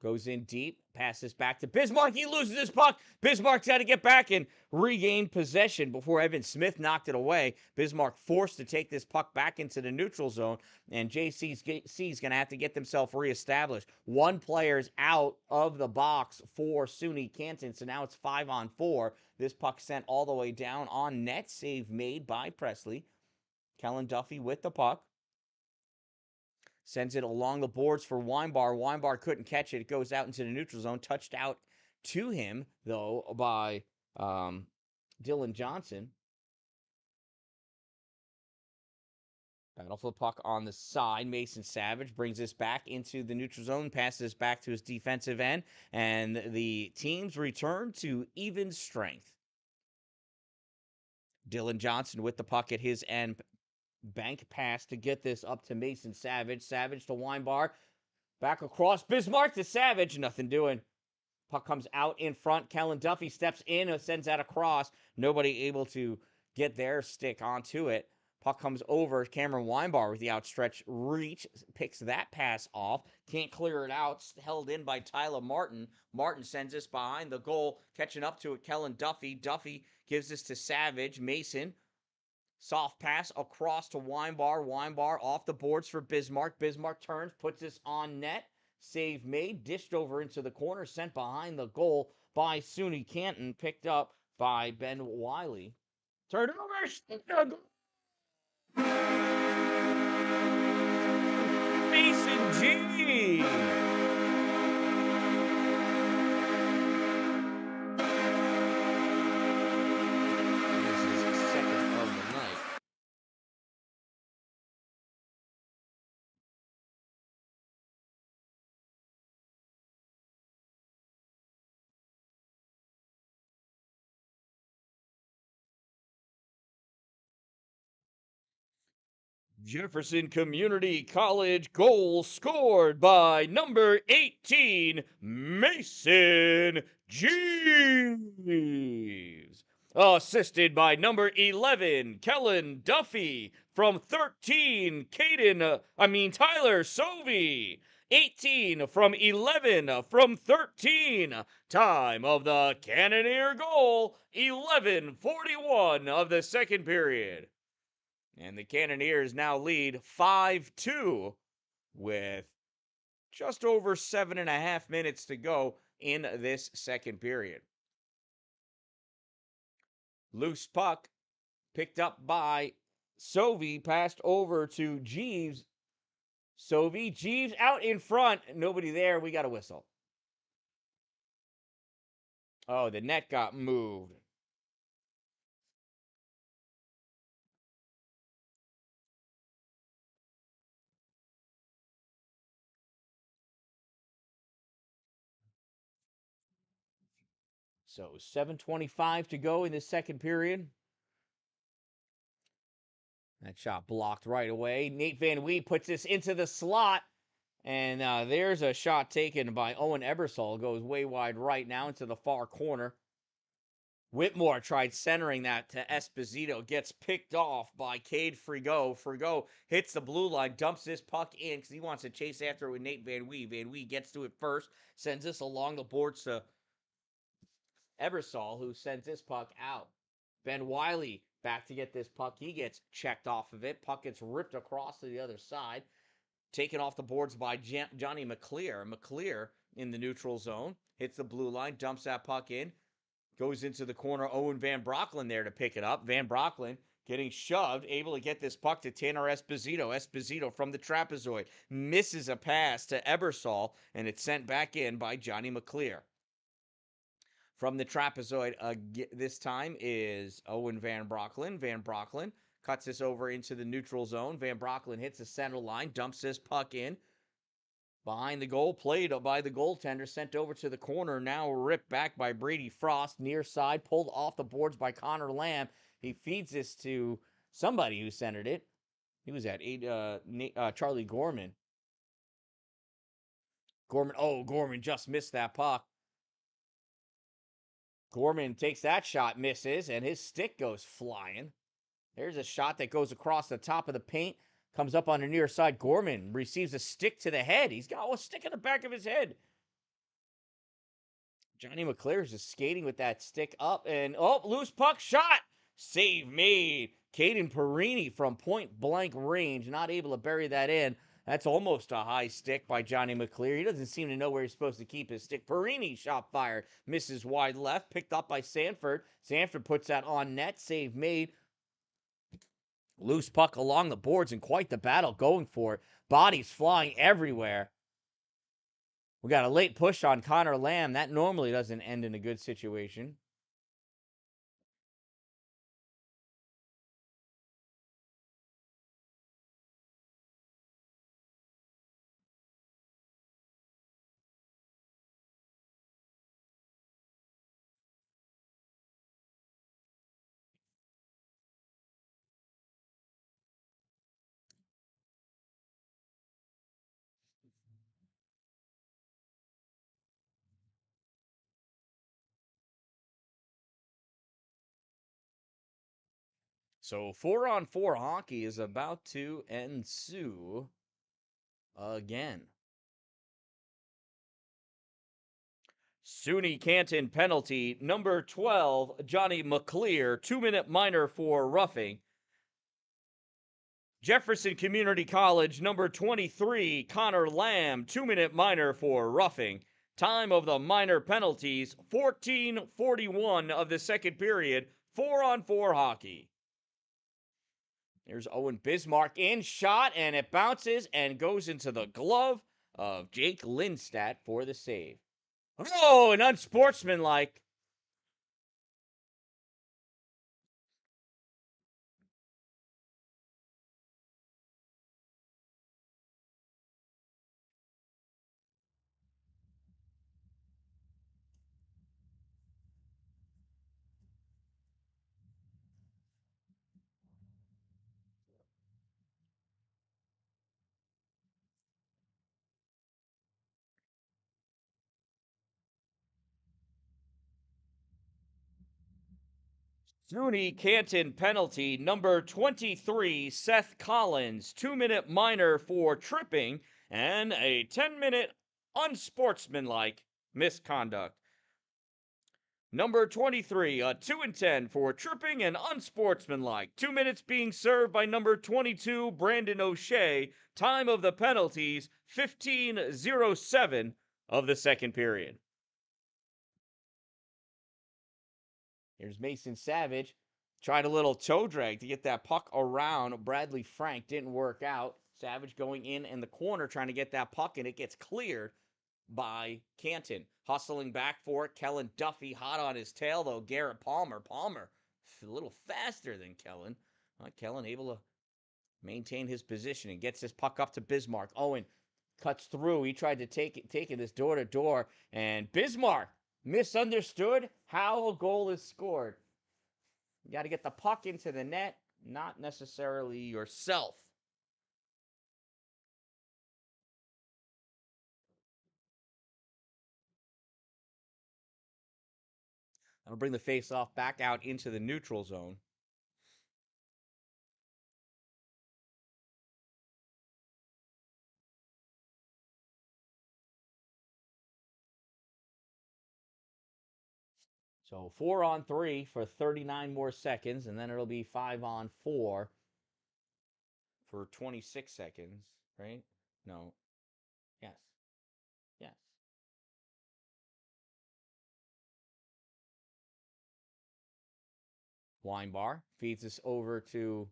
Goes in deep, passes back to Bismarck. He loses his puck. Bismarck's got to get back and regain possession before Evan Smith knocked it away. Bismarck forced to take this puck back into the neutral zone, and JC's going to have to get themselves reestablished. One player's out of the box for SUNY Canton, so now it's 5-on-4. This puck sent all the way down on net. Save made by Presley. Kellen Duffy with the puck. Sends it along the boards for Weinbar. Weinbar couldn't catch it. It goes out into the neutral zone. Touched out to him, though, by Dylan Johnson. Battle for the puck on the side. Mason Savage brings this back into the neutral zone. Passes back to his defensive end. And the teams return to even strength. Dylan Johnson with the puck at his end. Bank pass to get this up to Mason Savage. Savage to Weinbar. Back across. Bismarck to Savage. Nothing doing. Puck comes out in front. Kellen Duffy steps in and sends that across. Nobody able to get their stick onto it. Puck comes over. Cameron Weinbar with the outstretched reach. Picks that pass off. Can't clear it out. Held in by Tyler Martin. Martin sends this behind the goal. Catching up to it, Kellen Duffy. Duffy gives this to Savage. Mason. Soft pass across to Weinbar. Weinbar off the boards for Bismarck. Bismarck turns, puts this on net. Save made. Dished over into the corner. Sent behind the goal by SUNY Canton. Picked up by Ben Wiley. Turnover. Mason G. Jefferson Community College goal scored by number 18, Mason Jeeves. Assisted by number 11, Kellen Duffy. From 13, Tyler Sovey. 18 from 11 from 13. Time of the Cannoneer goal, 11:41 of the second period. And the Cannoneers now lead 5-2 with just over 7.5 minutes to go in this second period. Loose puck picked up by Sovey, passed over to Jeeves. Sovey, Jeeves out in front. Nobody there. We got a whistle. Oh, the net got moved. So 7:25 to go in the second period. That shot blocked right away. Nate Van Wee puts this into the slot. And there's a shot taken by Owen Ebersol. Goes way wide right now into the far corner. Whitmore tried centering that to Esposito. Gets picked off by Cade Frigo. Frigo hits the blue line, dumps this puck in because he wants to chase after it with Nate Van Wee. Van Wee gets to it first, sends this along the boards to Ebersol, who sends this puck out. Ben Wiley back to get this puck. He gets checked off of it. Puck gets ripped across to the other side. Taken off the boards by Johnny McClear. McClear in the neutral zone. Hits the blue line. Dumps that puck in. Goes into the corner. Owen Van Brocklin there to pick it up. Van Brocklin getting shoved. Able to get this puck to Tanner Esposito. Esposito from the trapezoid. Misses a pass to Ebersol. And it's sent back in by Johnny McClear. From the trapezoid this time is Owen Van Brocklin. Van Brocklin cuts this over into the neutral zone. Van Brocklin hits the center line, dumps this puck in. Behind the goal, played by the goaltender, sent over to the corner, now ripped back by Brady Frost. Near side, pulled off the boards by Connor Lamb. He feeds this to somebody who centered it. He was at Charlie Gorman. Gorman just missed that puck. Gorman takes that shot, misses, and his stick goes flying. There's a shot that goes across the top of the paint, comes up on the near side. Gorman receives a stick to the head. He's got a stick in the back of his head. Johnny McClear is just skating with that stick up, and loose puck shot. Save made. Caden Perini from point blank range, not able to bury that in. That's almost a high stick by Johnny McClear. He doesn't seem to know where he's supposed to keep his stick. Perini shot fired. Misses wide left. Picked up by Sanford. Sanford puts that on net. Save made. Loose puck along the boards and quite the battle going for it. Bodies flying everywhere. We got a late push on Connor Lamb. That normally doesn't end in a good situation. So 4-on-4 hockey is about to ensue again. SUNY Canton penalty, number 12, Johnny McClear, 2-minute minor for roughing. Jefferson Community College, number 23, Connor Lamb, 2-minute minor for roughing. Time of the minor penalties, 14:41 of the second period, 4-on-4 hockey. There's Owen Bismarck in shot, and it bounces and goes into the glove of Jake Lindstadt for the save. Oh, an unsportsmanlike. SUNY Canton penalty, number 23, Seth Collins, 2-minute minor for tripping, and a 10-minute unsportsmanlike misconduct. Number 23, a 2-10 for tripping and unsportsmanlike. 2 minutes being served by number 22, Brandon O'Shea. Time of the penalties, 15:07 of the second period. Here's Mason Savage. Tried a little toe drag to get that puck around Bradley Frank. Didn't work out. Savage going in the corner trying to get that puck, and it gets cleared by Canton. Hustling back for it. Kellen Duffy hot on his tail, though. Garrett Palmer. Palmer a little faster than Kellen. Kellen able to maintain his position and gets this puck up to Bismarck. Owen cuts through. He tried to take it this door to door, and Bismarck misunderstood how a goal is scored. You got to get the puck into the net, not necessarily yourself. That'll bring the face-off back out into the neutral zone. So 4-on-3 for 39 more seconds, and then it'll be 5-on-4 for 26 seconds, right? No. Yes. Yes. Weinbar feeds this over to,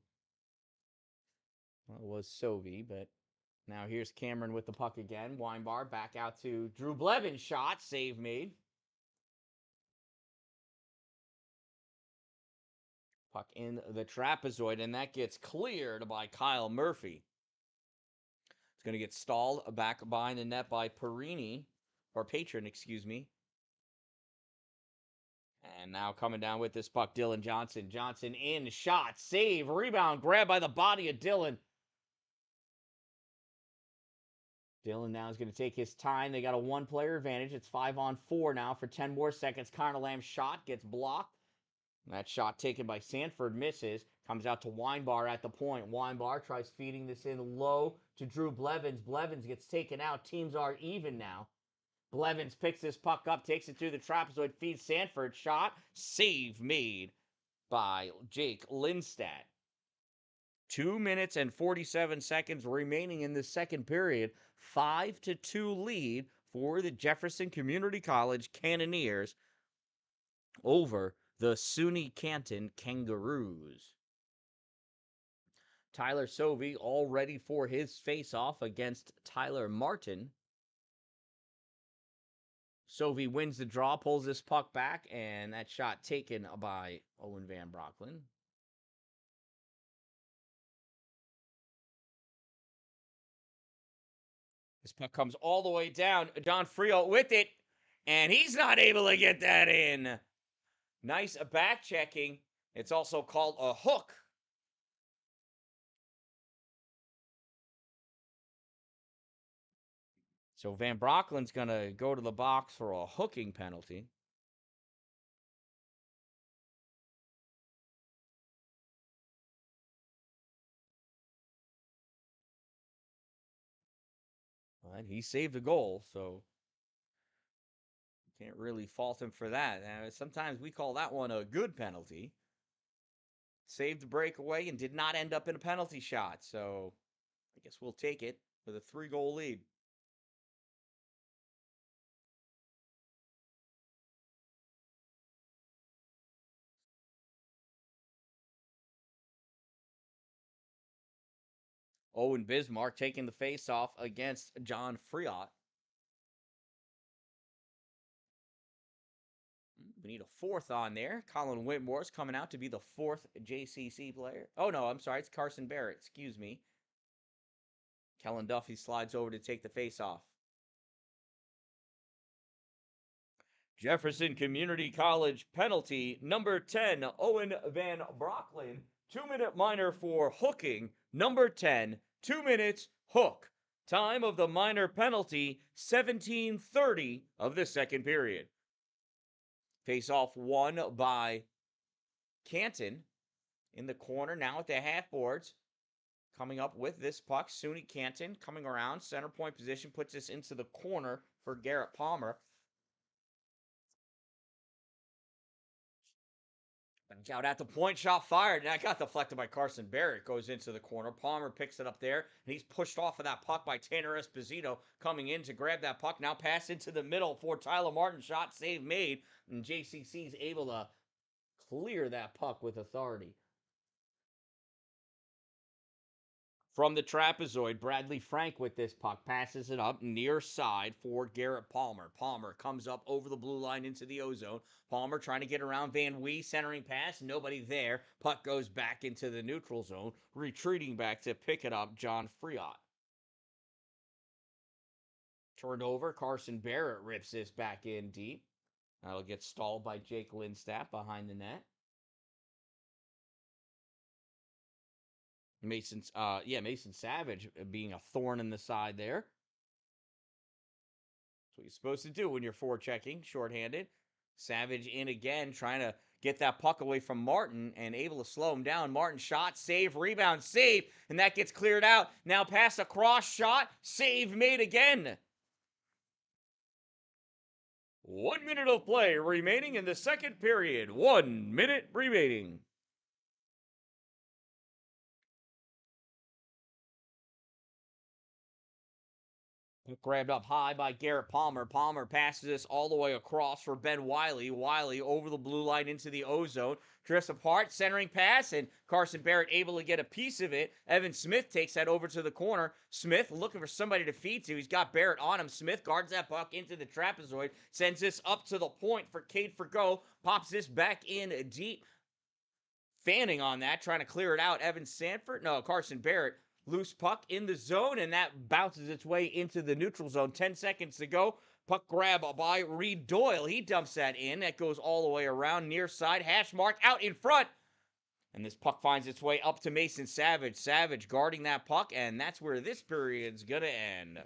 well, it was Sovey, but now here's Cameron with the puck again. Weinbar back out to Drew Blevins. Shot. Save made. Puck in the trapezoid, and that gets cleared by Kyle Murphy. It's going to get stalled back behind the net by Perini, or Patron, excuse me. And now coming down with this puck, Dylan Johnson. Johnson in, shot, save, rebound, grab by the body of Dylan. Dylan now is going to take his time. They got a one-player advantage. It's 5-on-4 now for 10 more seconds. Connor Lamb's shot gets blocked. That shot taken by Sanford misses. Comes out to Weinbar at the point. Weinbar tries feeding this in low to Drew Blevins. Blevins gets taken out. Teams are even now. Blevins picks this puck up, takes it through the trapezoid, feeds Sanford. Shot, save made by Jake Lindstad. 2 minutes and 47 seconds remaining in the second period. 5-2 lead for the Jefferson Community College Cannoneers over the SUNY Canton Kangaroos. Tyler Sovey all ready for his face-off against Tyler Martin. Sovey wins the draw, pulls this puck back, and that shot taken by Owen Van Brocklin. This puck comes all the way down. Don Frio with it, and he's not able to get that in. Nice back checking. It's also called a hook. So Van Brocklin's going to go to the box for a hooking penalty. But he saved a goal, so can't really fault him for that. Sometimes we call that one a good penalty. Saved the breakaway and did not end up in a penalty shot, so I guess we'll take it with a 3-goal lead. Owen Bismarck taking the face-off against John Friot. We need a fourth on there. Colin Whitmore's coming out to be the fourth JCC player. Oh, no, I'm sorry. It's Carson Barrett. Excuse me. Kellen Duffy slides over to take the face-off. Jefferson Community College penalty number 10, Owen Van Brocklin. 2-minute minor for hooking. Number 10, 2 minutes, hook. Time of the minor penalty, 17:30 of the second period. Face-off won by Canton in the corner, now at the half boards. Coming up with this puck, SUNY Canton coming around, center point position, puts this into the corner for Garrett Palmer. Out at the point, shot fired, and that got deflected by Carson Barrett. Goes into the corner. Palmer picks it up there, and he's pushed off of that puck by Tanner Esposito, coming in to grab that puck. Now pass into the middle for Tyler Martin. Shot save made, and JCC's able to clear that puck with authority. From the trapezoid, Bradley Frank with this puck passes it up near side for Garrett Palmer. Palmer comes up over the blue line into the O-zone. Palmer trying to get around Van Wee, centering pass. Nobody there. Puck goes back into the neutral zone. Retreating back to pick it up, John Friot. Turned over. Carson Barrett rips this back in deep. That'll get stalled by Jake Lindstad behind the net. Mason Savage being a thorn in the side there. That's what you're supposed to do when you're forechecking, shorthanded. Savage in again, trying to get that puck away from Martin and able to slow him down. Martin shot, save, rebound, save, and that gets cleared out. Now pass across, shot, save made again. 1 minute of play remaining in the second period. 1 minute remaining. Grabbed up high by Garrett Palmer. Palmer passes this all the way across for Ben Wiley. Wiley over the blue line into the O-zone. Drifts apart, centering pass, and Carson Barrett able to get a piece of it. Evan Smith takes that over to the corner. Smith looking for somebody to feed to. He's got Barrett on him. Smith guards that puck into the trapezoid. Sends this up to the point for Cade Forgo. Pops this back in deep. Fanning on that, trying to clear it out. Carson Barrett. Loose puck in the zone, and that bounces its way into the neutral zone. 10 seconds to go. Puck grab by Reed Doyle. He dumps that in. That goes all the way around near side. Hash mark out in front. And this puck finds its way up to Mason Savage. Savage guarding that puck, and that's where this period's going to end.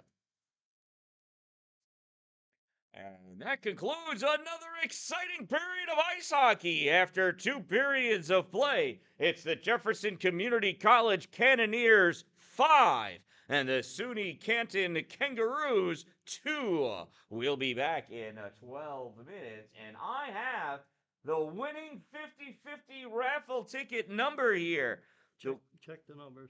And that concludes another exciting period of ice hockey. After 2 periods of play, it's the Jefferson Community College Cannoneers 5 and the SUNY Canton Kangaroos 2. We'll be back in 12 minutes, and I have the winning 50-50 raffle ticket number here. Check the numbers.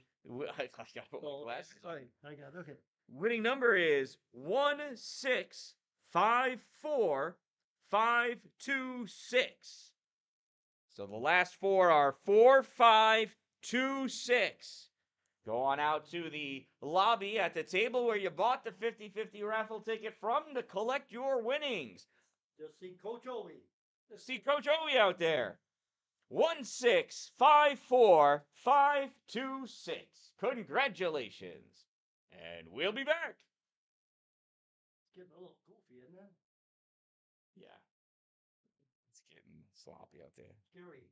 I got to put my glasses on. Sorry, I got it. Okay. Winning number is 1654526. So the last 4 are 4526. Go on out to the lobby at the table where you bought the 50-50 raffle ticket from to collect your winnings. You'll see Coach Owie. See Coach Owie out there. 1654526. Congratulations. And we'll be back. It's getting a little goofy, isn't it? Yeah. It's getting sloppy out there. Scary.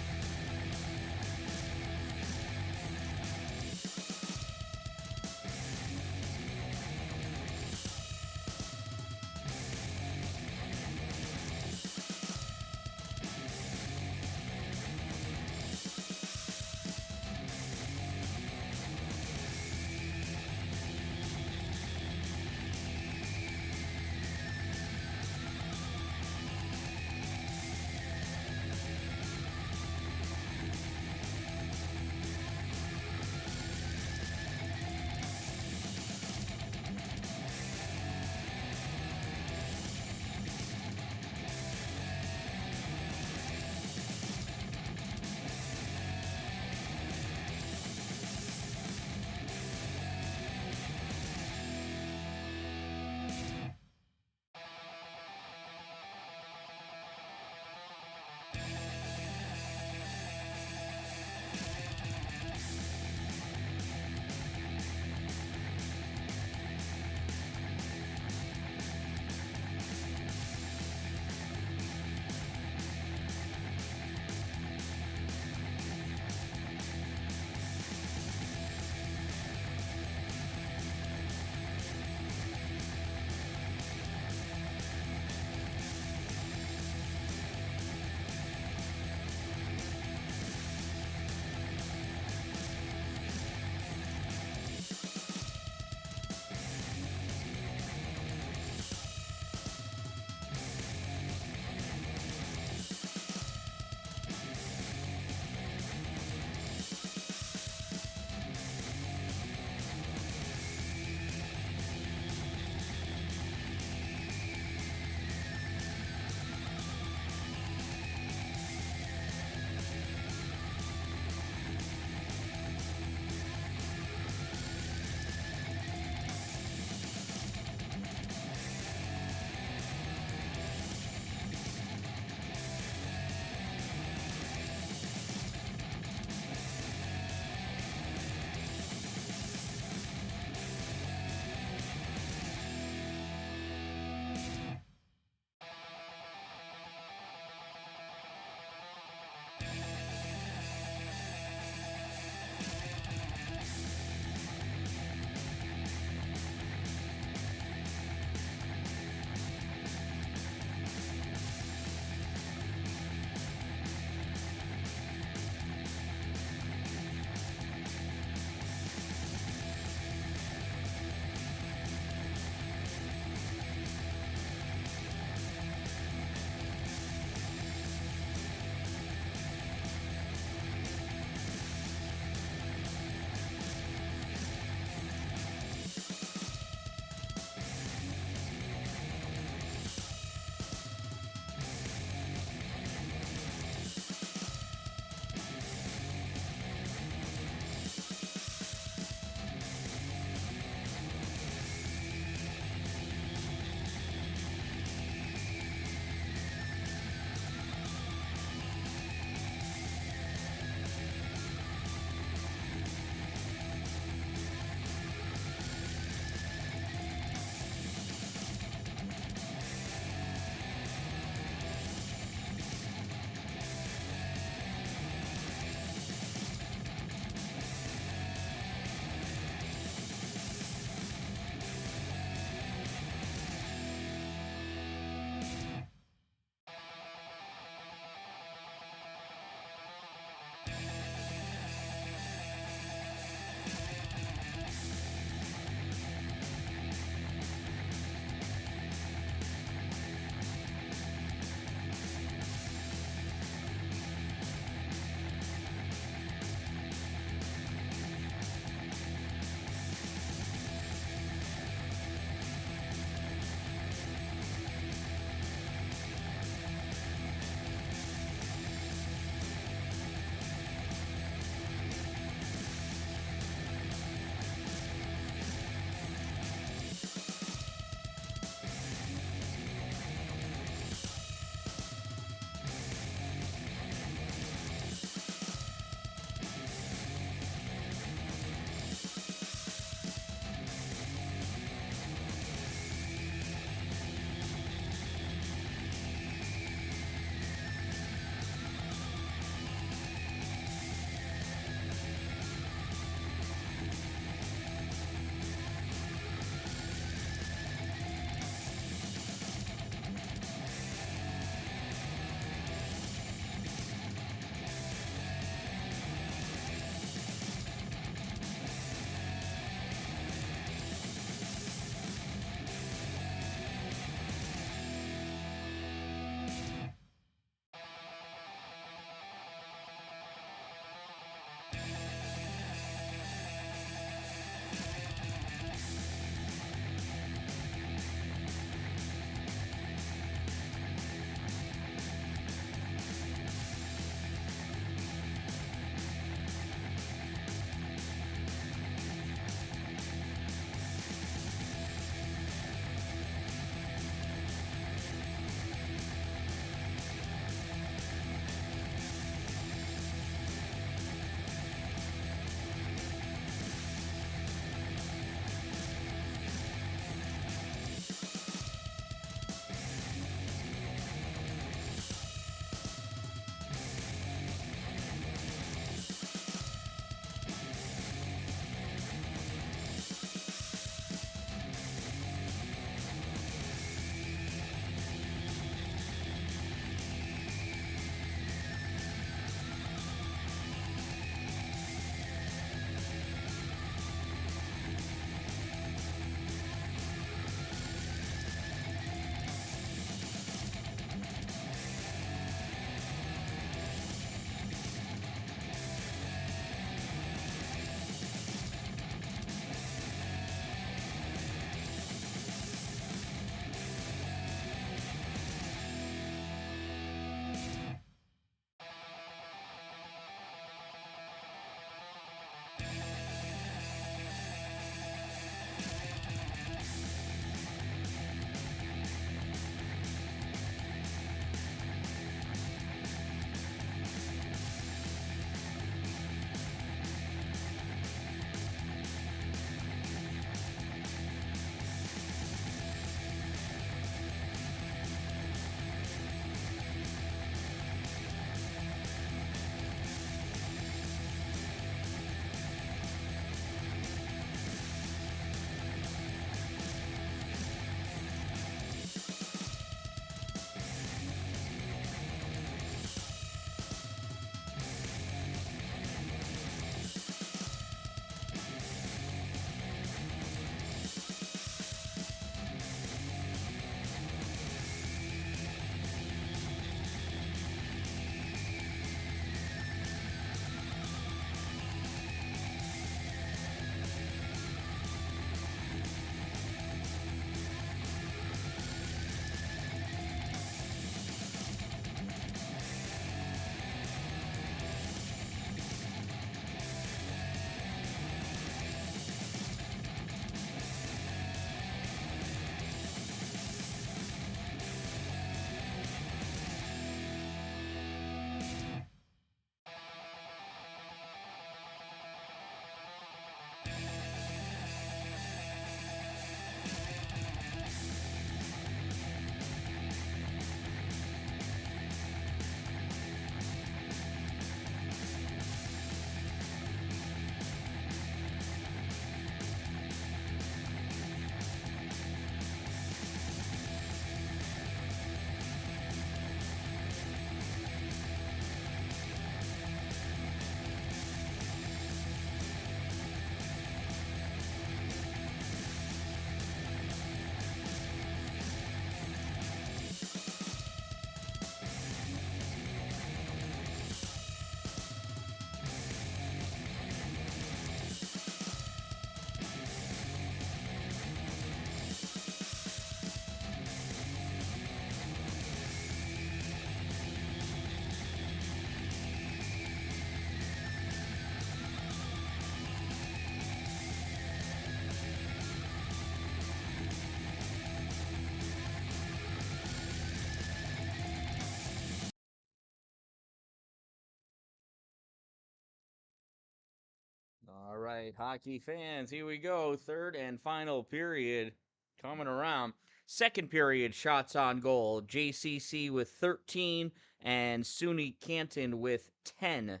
right, hockey fans, here we go. Third and final period coming around. Second period, shots on goal. JCC with 13 and SUNY Canton with 10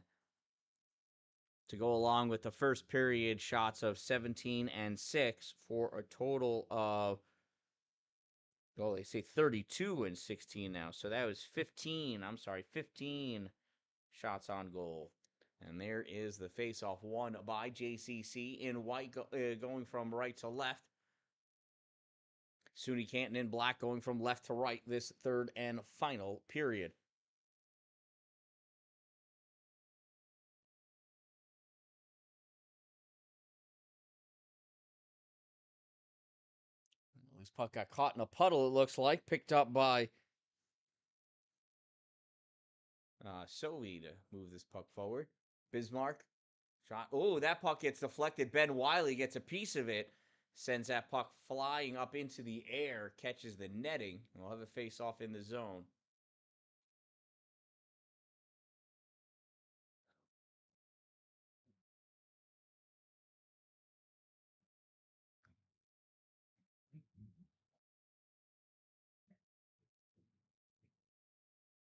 to go along with the first period shots of 17 and 6 for a total of, well, they say 32 and 16 now. So that was 15 shots on goal. And there is the face-off won by JCC in white, going from right to left. SUNY Canton in black going from left to right this third and final period. This puck got caught in a puddle, it looks like, picked up by Sovey to move this puck forward. Bismarck shot. Oh, that puck gets deflected. Ben Wiley gets a piece of it, sends that puck flying up into the air, catches the netting. We'll have a face-off in the zone.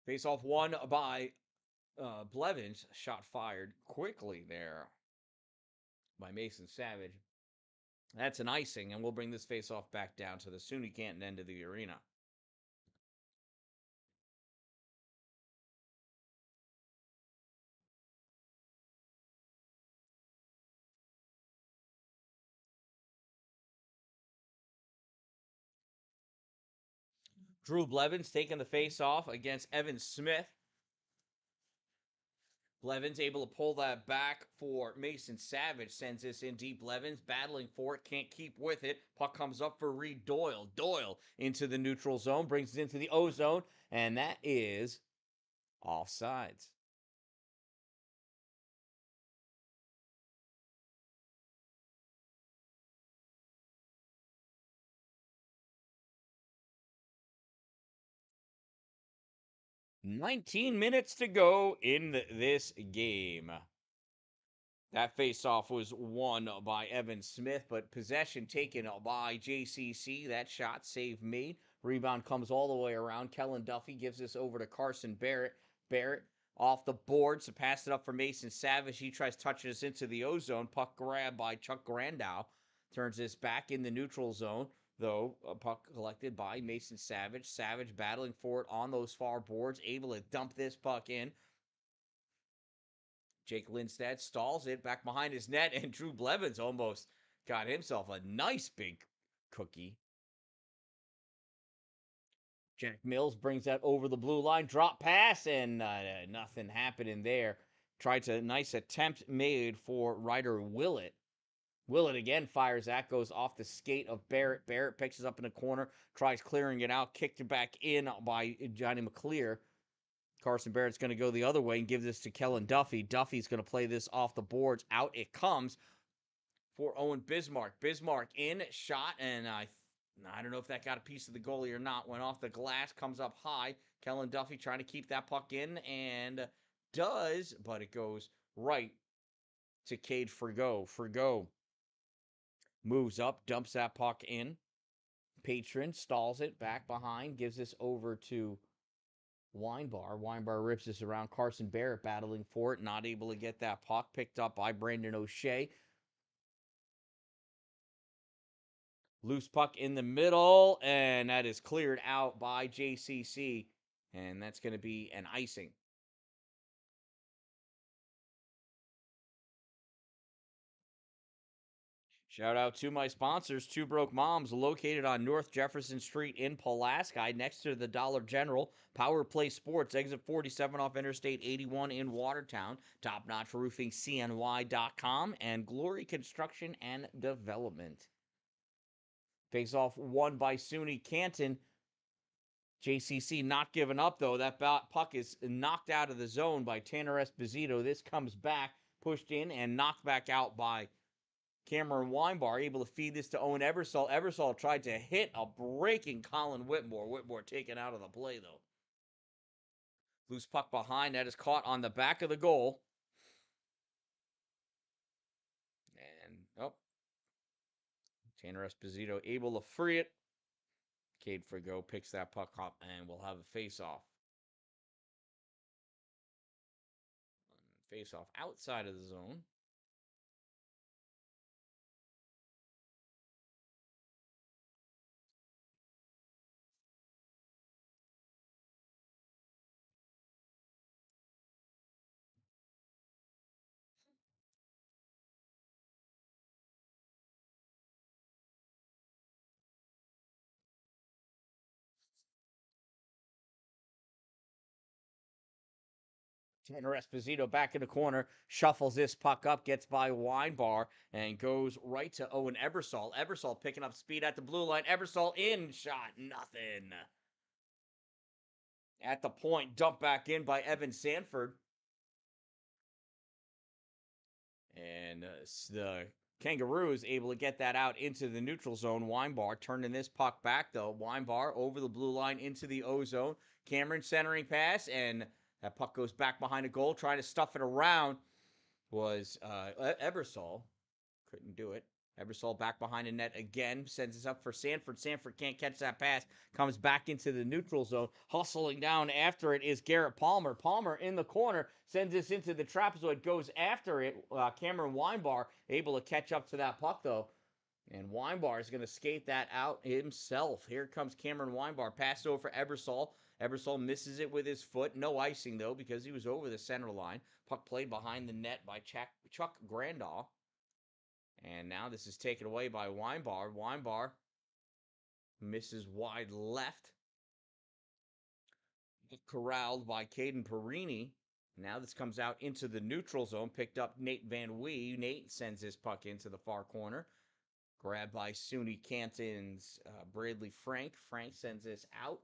Face-off won by Blevins. Shot fired quickly there by Mason Savage. That's an icing, and we'll bring this face-off back down to the SUNY Canton end of the arena. Drew Blevins taking the face-off against Evan Smith. Blevins able to pull that back for Mason Savage. Sends this in deep. Blevins battling for it. Can't keep with it. Puck comes up for Reed Doyle. Doyle into the neutral zone. Brings it into the O zone. And that is offsides. "19 minutes to go in this game." That faceoff was won by Evan Smith, but possession taken by JCC. That shot save made. Rebound comes all the way around. Kellen Duffy gives this over to Carson Barrett. Barrett off the boards to pass it up for Mason Savage. He tries touching us into the O-zone. Puck grab by Chuck Grandow. Turns this back in the neutral zone, though. A puck collected by Mason Savage. Savage battling for it on those far boards. Able to dump this puck in. Jake Lindstad stalls it back behind his net, and Drew Blevins almost got himself a nice big cookie. Jack Mills brings that over the blue line, drop pass, and nothing happening there. Tried to nice attempt made for Ryder Willett. Willett again fires that, goes off the skate of Barrett. Barrett picks it up in the corner, tries clearing it out, kicked it back in by Johnny McClear. Carson Barrett's going to go the other way and give this to Kellen Duffy. Duffy's going to play this off the boards. Out it comes for Owen Bismarck. Bismarck in, shot, and I don't know if that got a piece of the goalie or not. Went off the glass, comes up high. Kellen Duffy trying to keep that puck in, and does, but it goes right to Cade Forgo. Forgo moves up, dumps that puck in. Patron stalls it back behind, gives this over to Weinbar. Weinbar rips this around. Carson Barrett battling for it, not able to get that puck. Picked up by Brandon O'Shea. Loose puck in the middle, and that is cleared out by JCC, and that's going to be an icing. Shout out to my sponsors, Two Broke Moms, located on North Jefferson Street in Pulaski, next to the Dollar General. Power Play Sports, exit 47 off Interstate 81 in Watertown. Top Notch Roofing, CNY.com, and Glory Construction and Development. Face off won by SUNY Canton. JCC not giving up, though. That puck is knocked out of the zone by Tanner Esposito. This comes back, pushed in, and knocked back out by Cameron Weinbar, able to feed this to Owen Ebersol. Ebersol tried to hit a breaking Colin Whitmore. Whitmore taken out of the play, though. Loose puck behind. That is caught on the back of the goal. Tanner Esposito able to free it. Cade Frigo picks that puck up, and we'll have a face-off. Face-off outside of the zone. Tanner Esposito back in the corner, shuffles this puck up, gets by Weinbar, and goes right to Owen Ebersol. Ebersol picking up speed at the blue line. Ebersol in, shot, nothing. At the point, dumped back in by Evan Sanford. And the Kangaroos able to get that out into the neutral zone. Weinbar turning this puck back, though. Weinbar over the blue line into the O zone. Cameron centering pass, and that puck goes back behind the goal. Trying to stuff it around was Ebersol. Couldn't do it. Ebersol back behind the net again. Sends this up for Sanford. Sanford can't catch that pass. Comes back into the neutral zone. Hustling down after it is Garrett Palmer. Palmer in the corner. Sends this into the trapezoid. Goes after it. Cameron Weinbar able to catch up to that puck, though. And Weinbar is going to skate that out himself. Here comes Cameron Weinbar. Passed over for Ebersol. Ebersol misses it with his foot. No icing, though, because he was over the center line. Puck played behind the net by Chuck Grandahl. And now this is taken away by Weinbar. Weinbar misses wide left. Corralled by Caden Perini. Now this comes out into the neutral zone. Picked up Nate Van Wee. Nate sends his puck into the far corner. Grabbed by SUNY Canton's Bradley Frank. Frank sends this out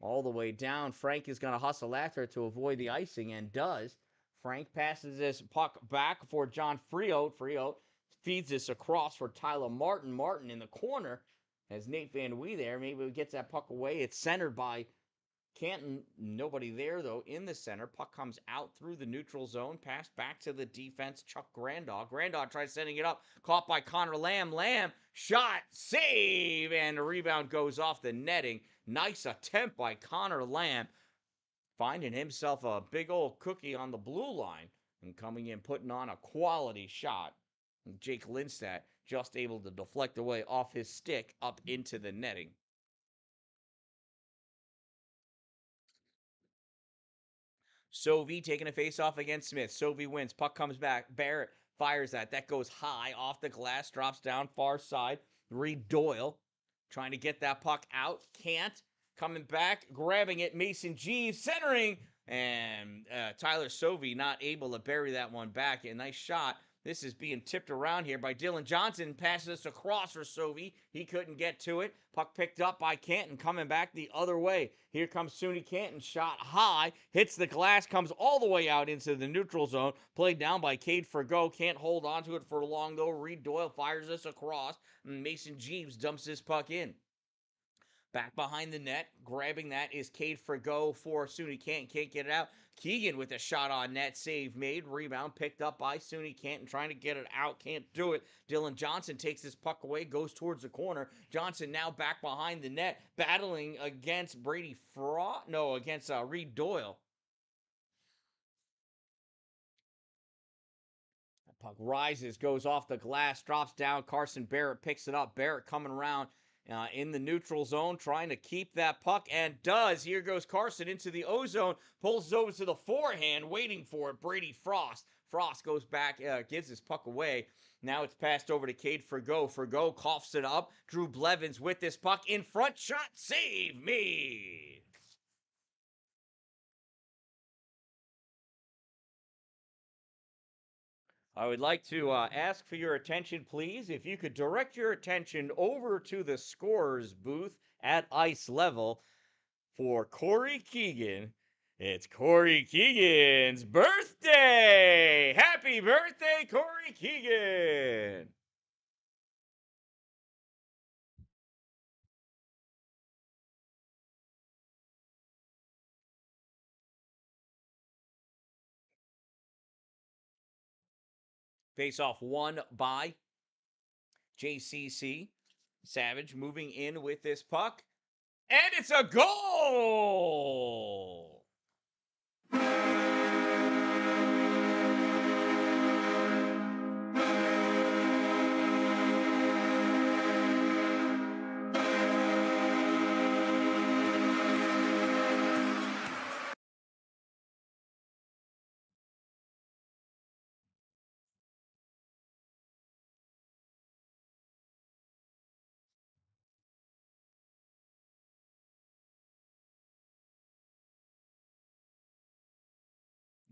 all the way down. Frank is going to hustle after it to avoid the icing, and does. Frank passes this puck back for John Freote. Freote feeds this across for Tyler Martin. Martin in the corner has Nate Van Wee there. Maybe he gets that puck away. It's centered by Canton. Nobody there, though, in the center. Puck comes out through the neutral zone. Pass back to the defense. Chuck Grandahl. Grandahl tries setting it up. Caught by Connor Lamb. Lamb, shot, save, and the rebound goes off the netting. Nice attempt by Connor Lamb. Finding himself a big old cookie on the blue line and coming in, putting on a quality shot. And Jake Lindstad just able to deflect away off his stick up into the netting. Sovey taking a face-off against Smith. Sovey wins. Puck comes back. Barrett fires that. That goes high off the glass. Drops down far side. Reed Doyle trying to get that puck out. Can't. Coming back. Grabbing it. Mason Jeeves centering. And Tyler Sovey not able to bury that one back. A nice shot. This is being tipped around here by Dylan Johnson. Passes this across for Sovey. He couldn't get to it. Puck picked up by Canton. Coming back the other way. Here comes SUNY Canton. Shot high. Hits the glass. Comes all the way out into the neutral zone. Played down by Cade Forgo. Can't hold on to it for long, though. Reed Doyle fires this across. Mason Jeeves dumps this puck in. Back behind the net, grabbing that is Cade Forgo for SUNY Canton. Can't get it out. Keegan with a shot on net, save made. Rebound picked up by SUNY Canton, trying to get it out. Can't do it. Dylan Johnson takes this puck away, goes towards the corner. Johnson now back behind the net, battling against against Reed Doyle. Puck rises, goes off the glass, drops down. Carson Barrett picks it up. Barrett coming around in the neutral zone, trying to keep that puck, and does. Here goes Carson into the O zone, pulls over to the forehand, waiting for it. Brady Frost. Frost goes back, gives his puck away. Now it's passed over to Cade Forgo. Forgo coughs it up. Drew Blevins with this puck in front. Shot, save me. I would like to ask for your attention, please. If you could direct your attention over to the scorer's booth at ice level for Corey Keegan. It's Corey Keegan's birthday! Happy birthday, Corey Keegan! Face off won by JCC. Savage moving in with this puck. And it's a goal!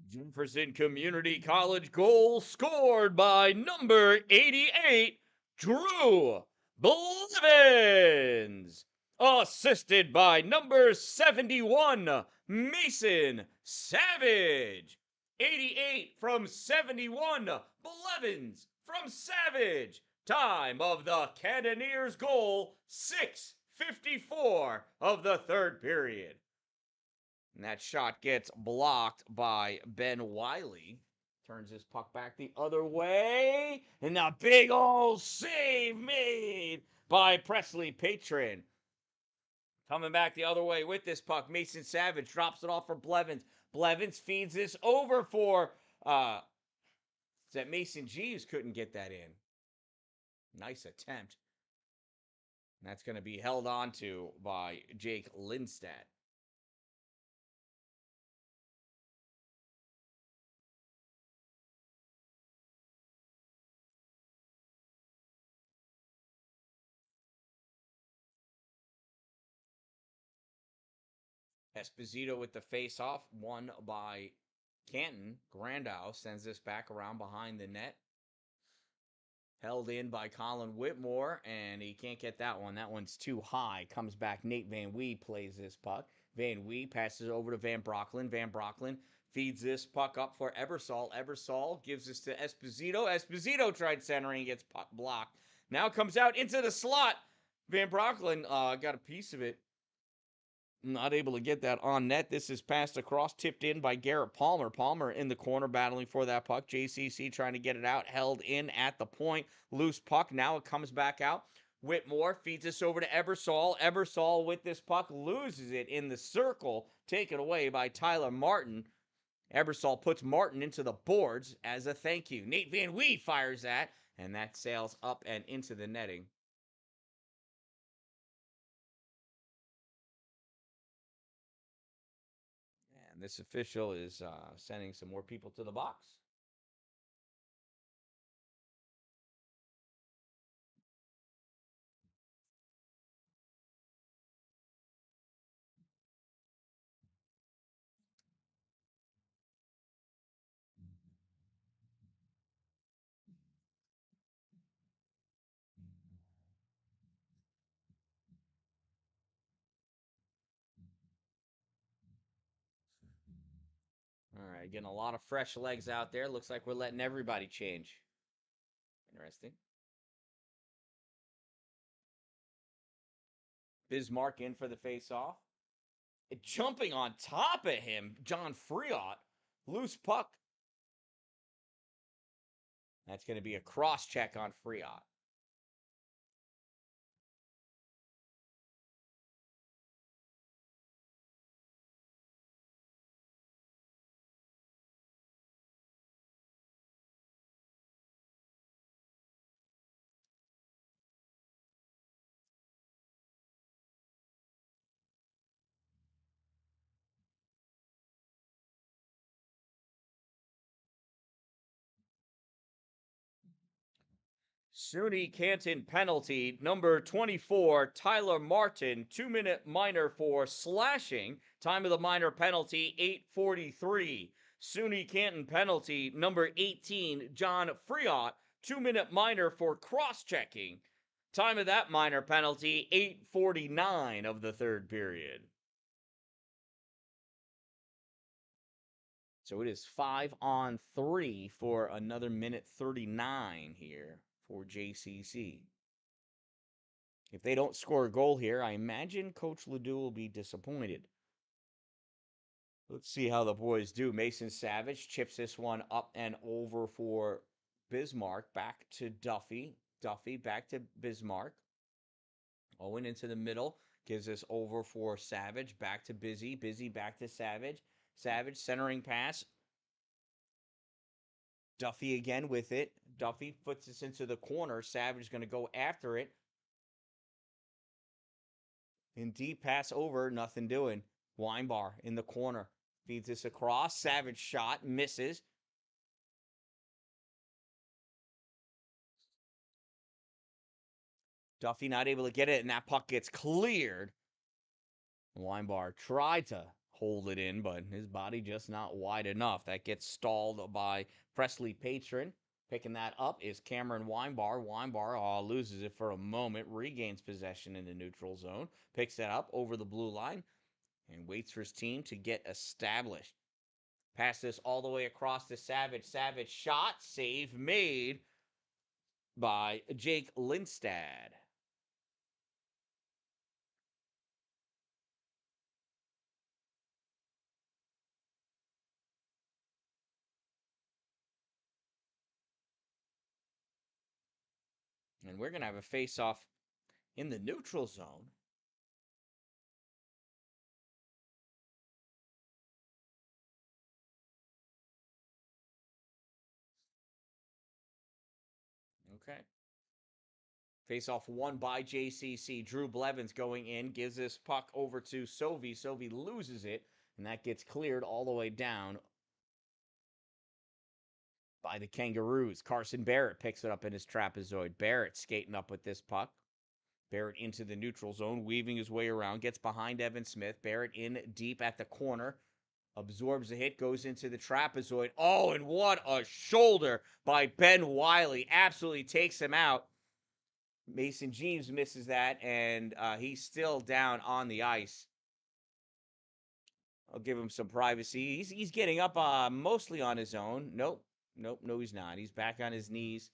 Jefferson Community College goal scored by number 88, Drew Blevins. Assisted by number 71, Mason Savage. 88 from 71, Blevins from Savage. Time of the Cannoneers goal, 6:54 of the third period. And that shot gets blocked by Ben Wiley. Turns his puck back the other way. And a big old save made by Presley Patron. Coming back the other way with this puck, Mason Savage drops it off for Blevins. Blevins feeds this over for that Mason Jeeves couldn't get that in. Nice attempt. And that's going to be held on to by Jake Lindstad. Esposito with the face-off, won by Canton. Grandau sends this back around behind the net. Held in by Colin Whitmore, and he can't get that one. That one's too high. Comes back. Nate Van Wee plays this puck. Van Wee passes over to Van Brocklin. Van Brocklin feeds this puck up for Ebersol. Ebersol gives this to Esposito. Esposito tried centering, gets puck blocked. Now comes out into the slot. Van Brocklin got a piece of it. Not able to get that on net. This is passed across, tipped in by Garrett Palmer. Palmer in the corner battling for that puck. JCC trying to get it out. Held in at the point. Loose puck. Now it comes back out. Whitmore feeds this over to Ebersol. Ebersol with this puck loses it in the circle. Taken away by Tyler Martin. Ebersol puts Martin into the boards as a thank you. Nate Van Wee fires that, and that sails up and into the netting. And this official is sending some more people to the box. All right, getting a lot of fresh legs out there. Looks like we're letting everybody change. Interesting. Bismarck in for the face-off. Jumping on top of him, John Friot. Loose puck. That's going to be a cross-check on Friot. SUNY Canton penalty, number 24, Tyler Martin, 2-minute minor for slashing. Time of the minor penalty, 8:43. SUNY Canton penalty, number 18, John Friot, 2-minute minor for cross-checking. Time of that minor penalty, 8:49 of the third period. So it is 5-on-3 for another minute 39 here for JCC. If they don't score a goal here, I imagine Coach Ledoux will be disappointed. Let's see how the boys do. Mason Savage chips this one up and over for Bismarck. Back to Duffy. Duffy back to Bismarck. Owen into the middle. Gives us over for Savage. Back to Busy. Busy back to Savage. Savage centering pass. Duffy again with it. Duffy puts this into the corner. Savage is going to go after it. In deep pass over. Nothing doing. Weinbar in the corner. Feeds this across. Savage shot. Misses. Duffy not able to get it, and that puck gets cleared. Weinbar tried to hold it in, but his body just not wide enough. That gets stalled by Presley Patron. Picking that up is Cameron Weinbar. Weinbar loses it for a moment, regains possession in the neutral zone, picks that up over the blue line, and waits for his team to get established. Pass this all the way across to Savage. Savage shot, save made by Jake Lindstad. And we're going to have a face-off in the neutral zone. Okay. Face-off won by JCC. Drew Blevins going in, gives this puck over to Sovie. Sovie loses it, and that gets cleared all the way down by the Kangaroos. Carson Barrett picks it up in his trapezoid. Barrett skating up with this puck. Barrett into the neutral zone, weaving his way around, gets behind Evan Smith. Barrett in deep at the corner, absorbs the hit, goes into the trapezoid. Oh, and what a shoulder by Ben Wiley. Absolutely takes him out. Mason Jeeves misses that, and he's still down on the ice. I'll give him some privacy. He's getting up mostly on his own. Nope. No, he's not. He's back on his knees.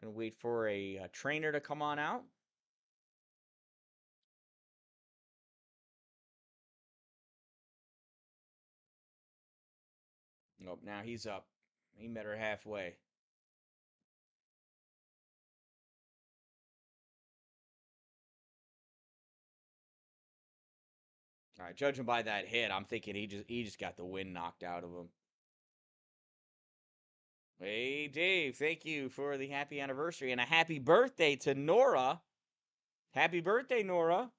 Gonna wait for a trainer to come on out. Nope, now he's up. He met her halfway. All right, judging by that hit, I'm thinking he just got the wind knocked out of him. Hey, Dave, thank you for the happy anniversary and a happy birthday to Nora. Happy birthday, Nora.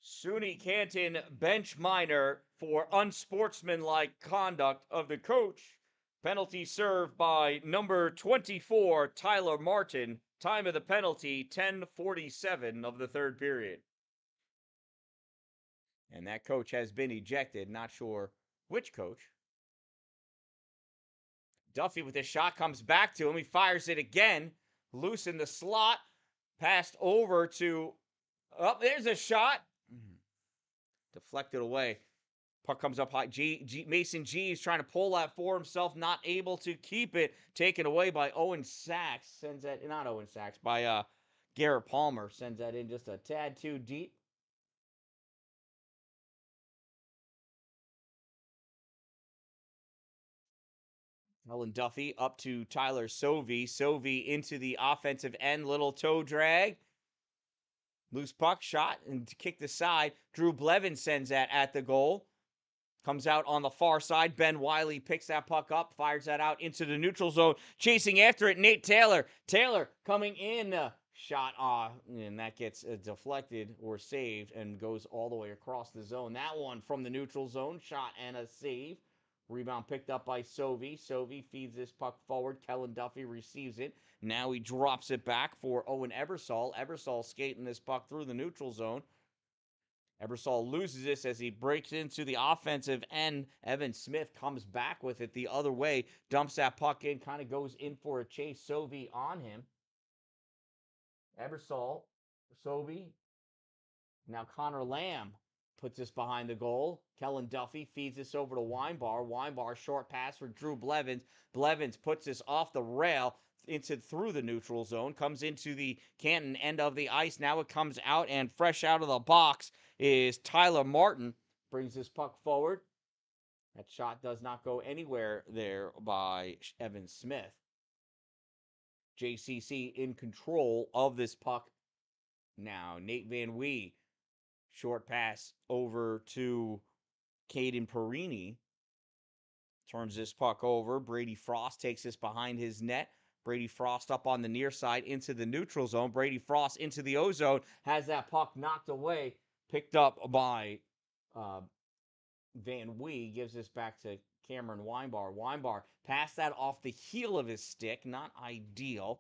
SUNY Canton bench minor for unsportsmanlike conduct of the coach. Penalty served by number 24, Tyler Martin. Time of the penalty, 10:47 of the third period. And that coach has been ejected. Not sure which coach. Duffy with the shot comes back to him. He fires it again. Loose in the slot. Passed over to. Oh, there's a shot. Deflected away. Puck comes up high. Mason G is trying to pull that for himself. Not able to keep it. Taken away by Owen Sachs. Sends that. Not Owen Sachs. By Garrett Palmer. Sends that in just a tad too deep. Helen Duffy up to Tyler Sovie. Sovie into the offensive end. Little toe drag. Loose puck shot and to kick the side. Drew Blevins sends that at the goal. Comes out on the far side. Ben Wiley picks that puck up. Fires that out into the neutral zone. Chasing after it, Nate Taylor. Taylor coming in. Shot off. And that gets deflected or saved and goes all the way across the zone. That one from the neutral zone. Shot and a save. Rebound picked up by Sovie. Sovie feeds this puck forward. Kellen Duffy receives it. Now he drops it back for Owen Ebersol. Ebersol skating this puck through the neutral zone. Ebersol loses this as he breaks into the offensive end. Evan Smith comes back with it the other way, dumps that puck in, kind of goes in for a chase. Sovey on him. Ebersol, Sovey. Now Connor Lamb puts this behind the goal. Kellen Duffy feeds this over to Weinbar. Weinbar, short pass for Drew Blevins. Blevins puts this off the rail through the neutral zone, comes into the Canton end of the ice. Now it comes out, and fresh out of the box is Tyler Martin. Brings this puck forward. That shot does not go anywhere there by Evan Smith. JCC in control of this puck now. Nate Van Wee, short pass over to Caden Perini. Turns this puck over. Brady Frost takes this behind his net. Brady Frost up on the near side into the neutral zone. Brady Frost into the O-zone. Has that puck knocked away. Picked up by Van Wee. Gives this back to Cameron Weinbar. Weinbar passed that off the heel of his stick. Not ideal.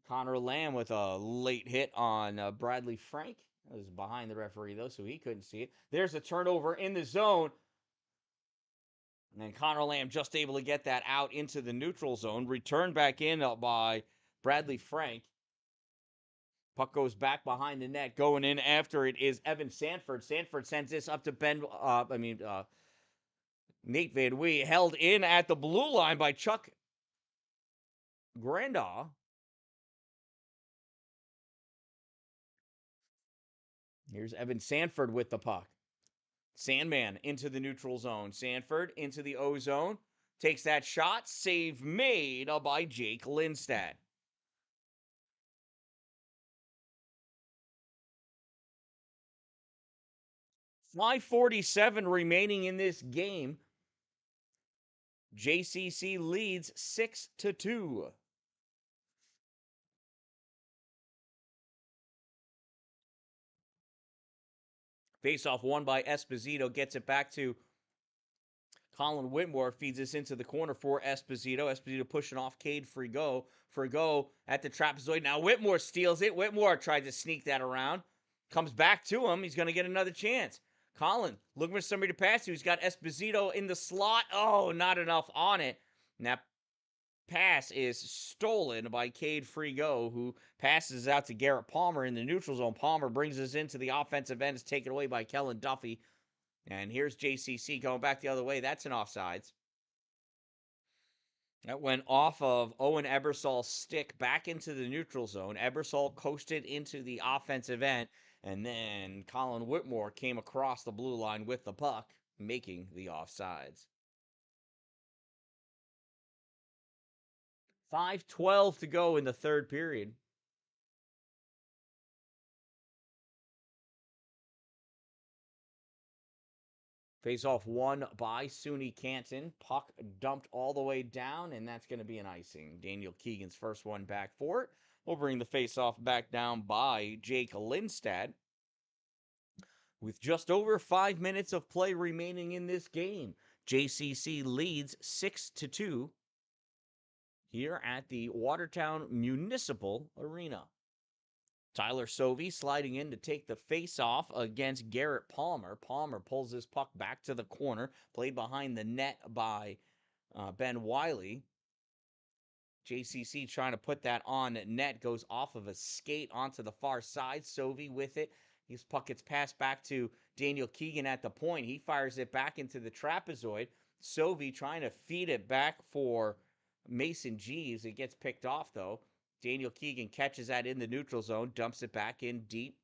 Connor Lamb with a late hit on Bradley Frank. That was behind the referee, though, so he couldn't see it. There's a turnover in the zone. And then Connor Lamb just able to get that out into the neutral zone. Returned back in by Bradley Frank. Puck goes back behind the net. Going in after it is Evan Sanford. Sanford sends this up to Nate Van Wee. Held in at the blue line by Chuck Grandaw. Here's Evan Sanford with the puck. Sandman into the neutral zone. Sanford into the O-zone. Takes that shot. Save made by Jake Lindstad. .547 remaining in this game. JCC leads 6-2. Face-off won by Esposito. Gets it back to Colin Whitmore. Feeds this into the corner for Esposito. Esposito pushing off Cade Frigo. Frigo at the trapezoid. Now Whitmore steals it. Whitmore tried to sneak that around. Comes back to him. He's going to get another chance. Colin looking for somebody to pass to. He's got Esposito in the slot. Oh, not enough on it. And that pass is stolen by Cade Frigo, who passes out to Garrett Palmer in the neutral zone. Palmer brings us into the offensive end. It's taken away by Kellen Duffy. And here's JCC going back the other way. That's an offsides. That went off of Owen Ebersol's stick back into the neutral zone. Ebersol coasted into the offensive end. And then Colin Whitmore came across the blue line with the puck, making the offsides. 5:12 to go in the third period. Face-off won by SUNY Canton. Puck dumped all the way down, and that's going to be an icing. Daniel Keegan's first one back for it. We'll bring the face-off back down by Jake Lindstad. With just over 5 minutes of play remaining in this game, JCC leads 6-2 here at the Watertown Municipal Arena. Tyler Sovey sliding in to take the face-off against Garrett Palmer. Palmer pulls this puck back to the corner, played behind the net by Ben Wiley. JCC trying to put that on net, goes off of a skate onto the far side. Sovey with it. His puck gets passed back to Daniel Keegan at the point. He fires it back into the trapezoid. Sovey trying to feed it back for Mason Jeeves. It gets picked off, though. Daniel Keegan catches that in the neutral zone, dumps it back in deep.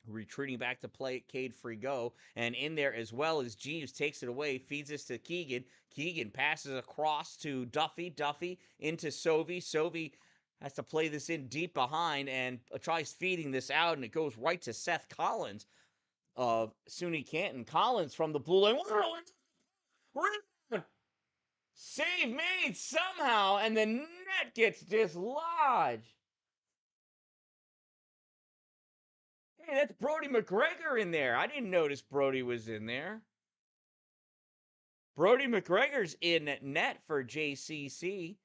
Retreating back to play Cade Frigo. And in there as well as Jeeves takes it away, feeds this to Keegan. Keegan passes across to Duffy. Duffy into Sovey. Sovey has to play this in deep behind and tries feeding this out, and it goes right to Seth Collins of SUNY Canton. Collins from the blue line. Save made somehow, and the net gets dislodged. Hey, that's Brody McGregor in there. I didn't notice Brody was in there. Brody McGregor's in net for JCC.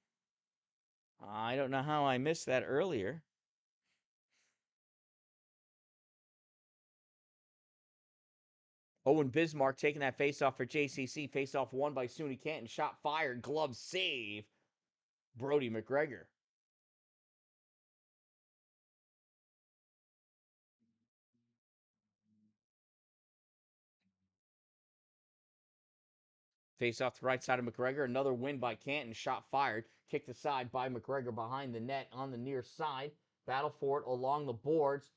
I don't know how I missed that earlier. Owen Bismarck taking that faceoff for JCC. Faceoff won by SUNY Canton. Shot fired. Glove save. Brody McGregor. Face off to the right side of McGregor. Another win by Canton. Shot fired. Kicked aside by McGregor behind the net on the near side. Battle for it along the boards.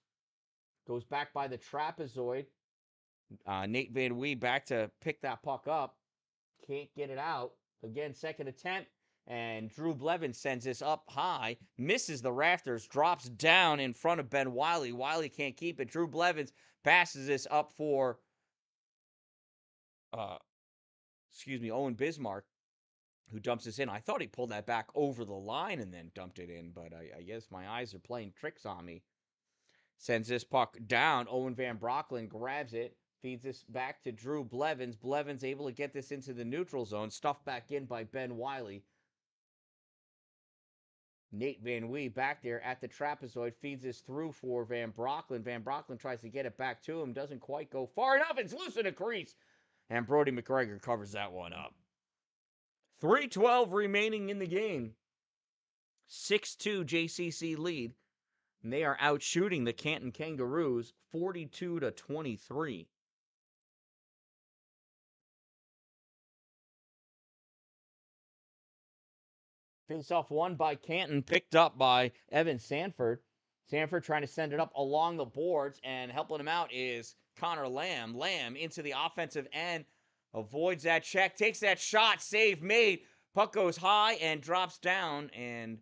Goes back by the trapezoid. Nate Van Wee back to pick that puck up. Can't get it out. Again, second attempt. And Drew Blevins sends this up high. Misses the rafters. Drops down in front of Ben Wiley. Wiley can't keep it. Drew Blevins passes this up for Owen Bismarck, who dumps this in. I thought he pulled that back over the line and then dumped it in, but I guess my eyes are playing tricks on me. Sends this puck down. Owen Van Brocklin grabs it, feeds this back to Drew Blevins. Blevins able to get this into the neutral zone, stuffed back in by Ben Wiley. Nate Van Wee back there at the trapezoid, feeds this through for Van Brocklin. Van Brocklin tries to get it back to him, doesn't quite go far enough. It's loose in the crease, and Brody McGregor covers that one up. 3:12 remaining in the game. 6-2 JCC lead. And they are out shooting the Canton Kangaroos 42-23. Face-off won by Canton, picked up by Evan Sanford. Sanford trying to send it up along the boards, and helping him out is Connor Lamb. Lamb into the offensive end, avoids that check, takes that shot, save made. Puck goes high and drops down, and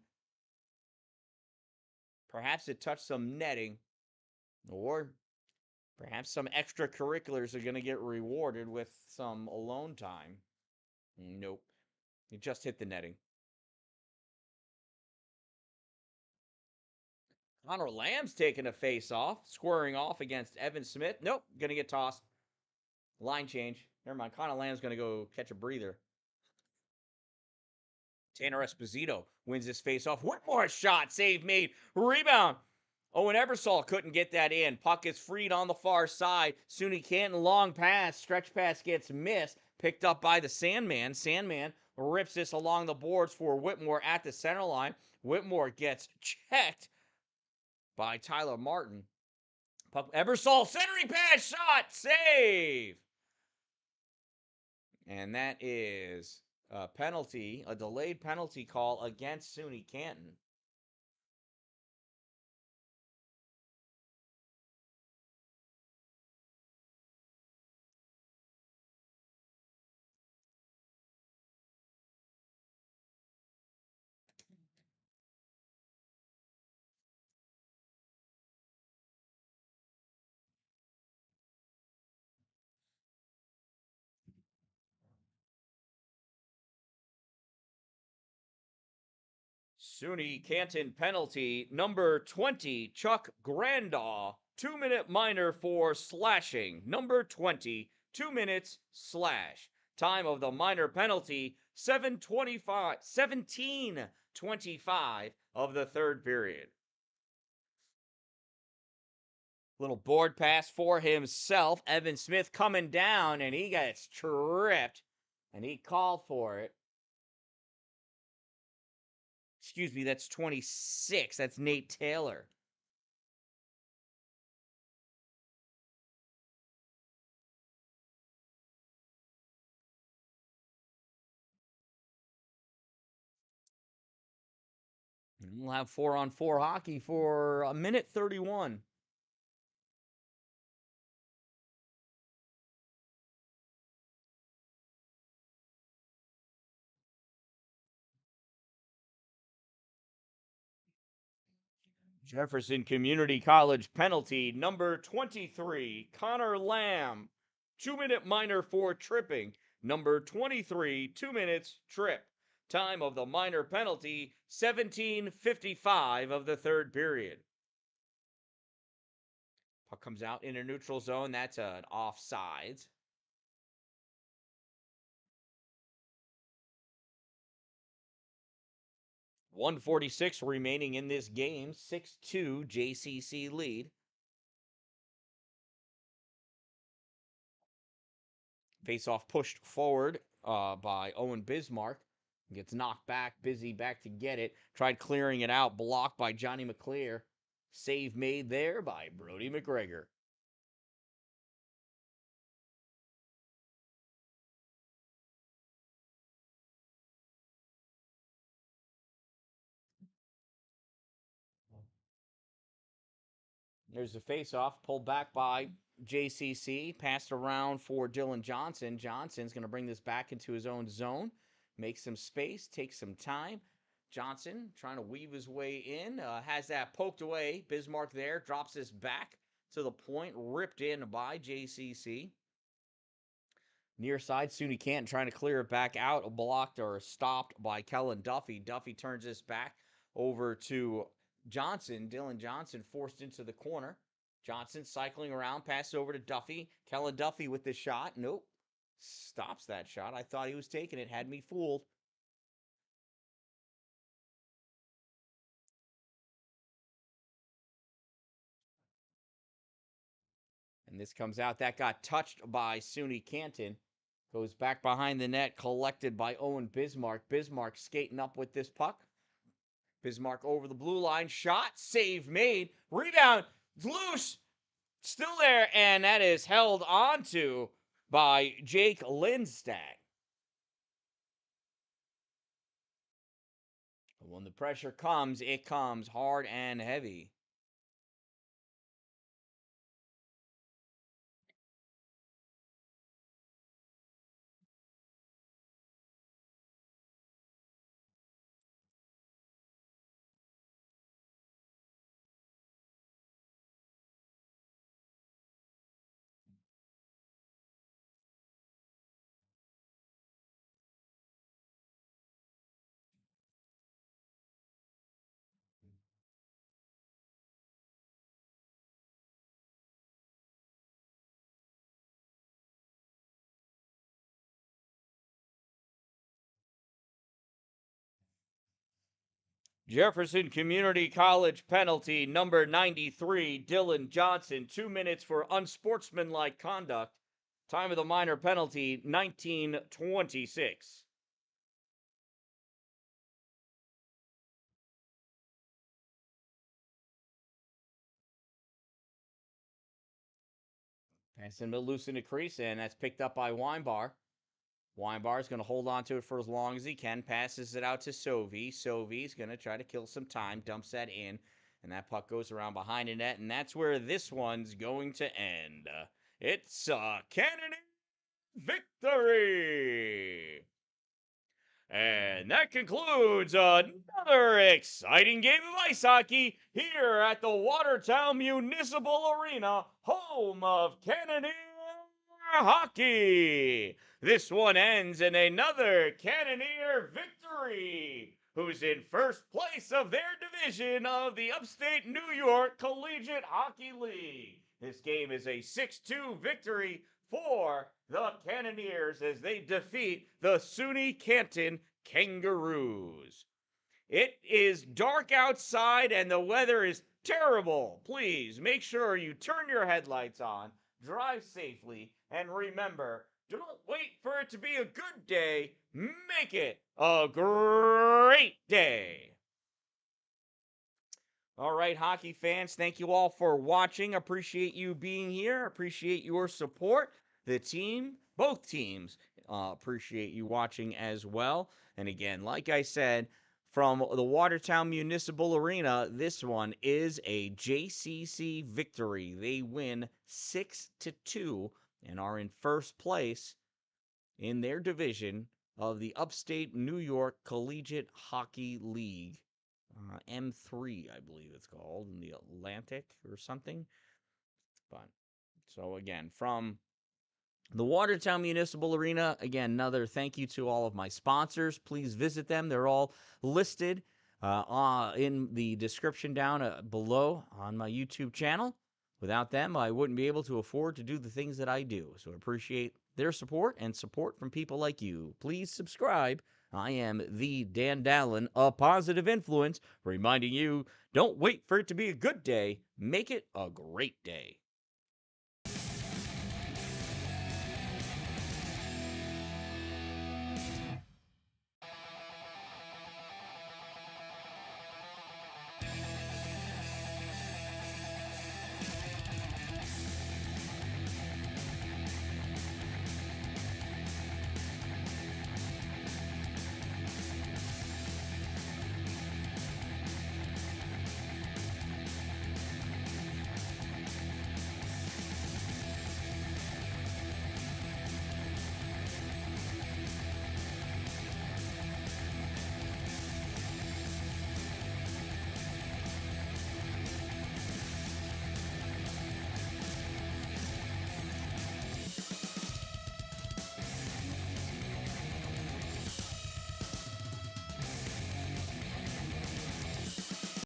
perhaps it touched some netting, or perhaps some extracurriculars are going to get rewarded with some alone time. Nope. It just hit the netting. Connor Lamb's taking a face off, squaring off against Evan Smith. Nope, going to get tossed. Line change. Never mind. Connor Lamb's going to go catch a breather. Tanner Esposito wins this face off. Whitmore shot, save made, rebound. Owen Ebersol couldn't get that in. Puck is freed on the far side. SUNY Canton long pass. Stretch pass gets missed. Picked up by the Sandman. Sandman rips this along the boards for Whitmore at the center line. Whitmore gets checked by Tyler Martin. Puck, Ebersol centering pass, shot, save. And that is a penalty, a delayed penalty call against SUNY Canton. SUNY Canton penalty number 20, Chuck Grandaw, 2-minute minor for slashing. Number 20, 2 minutes slash. Time of the minor penalty, 17:25 of the third period. Little board pass for himself. Evan Smith coming down, and he gets tripped, and he called for it. Excuse me, that's 26. That's Nate Taylor. We'll have 4-on-4 hockey for a minute 31. Jefferson Community College penalty number 23, Connor Lamb, 2-minute minor for tripping. Number 23, 2 minutes trip. Time of the minor penalty, 17:55 of the third period. Puck comes out in a neutral zone. That's an offsides. 1:46 remaining in this game. 6-2 JCC lead. Face-off pushed forward by Owen Bismarck. Gets knocked back. Busy back to get it. Tried clearing it out. Blocked by Johnny McClear. Save made there by Brody McGregor. There's the face-off. Pulled back by JCC. Passed around for Dylan Johnson. Johnson's going to bring this back into his own zone. Make some space. Take some time. Johnson trying to weave his way in. Has that poked away. Bismarck there. Drops this back to the point. Ripped in by JCC. Near side, SUNY Canton trying to clear it back out. Blocked or stopped by Kellen Duffy. Duffy turns this back over to Johnson. Dylan Johnson forced into the corner. Johnson cycling around, passes over to Duffy. Kellen Duffy with the shot. Nope. Stops that shot. I thought he was taking it. Had me fooled. And this comes out. That got touched by SUNY Canton. Goes back behind the net. Collected by Owen Bismarck. Bismarck skating up with this puck. Bismarck over the blue line. Shot. Save made. Rebound. Loose. Still there. And that is held onto by Jake Lindstad. When the pressure comes, it comes hard and heavy. Jefferson Community College penalty number 93, Dylan Johnson, 2 minutes for unsportsmanlike conduct. Time of the minor penalty, 19:26. Passing to loose in the crease, and that's picked up by Weinbar. Weinbar is going to hold on to it for as long as he can. Passes it out to Sovey. Sovey's going to try to kill some time. Dumps that in. And that puck goes around behind the net. And that's where this one's going to end. It's a Canton victory. And that concludes another exciting game of ice hockey here at the Watertown Municipal Arena, home of Cannoneer hockey. This one ends in another Cannoneer victory, who's in first place of their division of the Upstate New York Collegiate Hockey League. This game is a 6-2 victory for the Cannoneers as they defeat the SUNY Canton Kangaroos. It is dark outside and the weather is terrible. Please make sure you turn your headlights on, drive safely, and remember, don't wait for it to be a good day. Make it a great day. All right, hockey fans, thank you all for watching. Appreciate you being here. Appreciate your support. The team, both teams, appreciate you watching as well. And again, like I said, from the Watertown Municipal Arena, this one is a JCC victory. They win 6-2 and are in first place in their division of the Upstate New York Collegiate Hockey League. M3, I believe it's called, in the Atlantic or something. But so again, from the Watertown Municipal Arena, again, another thank you to all of my sponsors. Please visit them. They're all listed in the description down below on my YouTube channel. Without them, I wouldn't be able to afford to do the things that I do. So I appreciate their support and support from people like you. Please subscribe. I am the Dan-Dalin, a positive influence, reminding you, don't wait for it to be a good day. Make it a great day.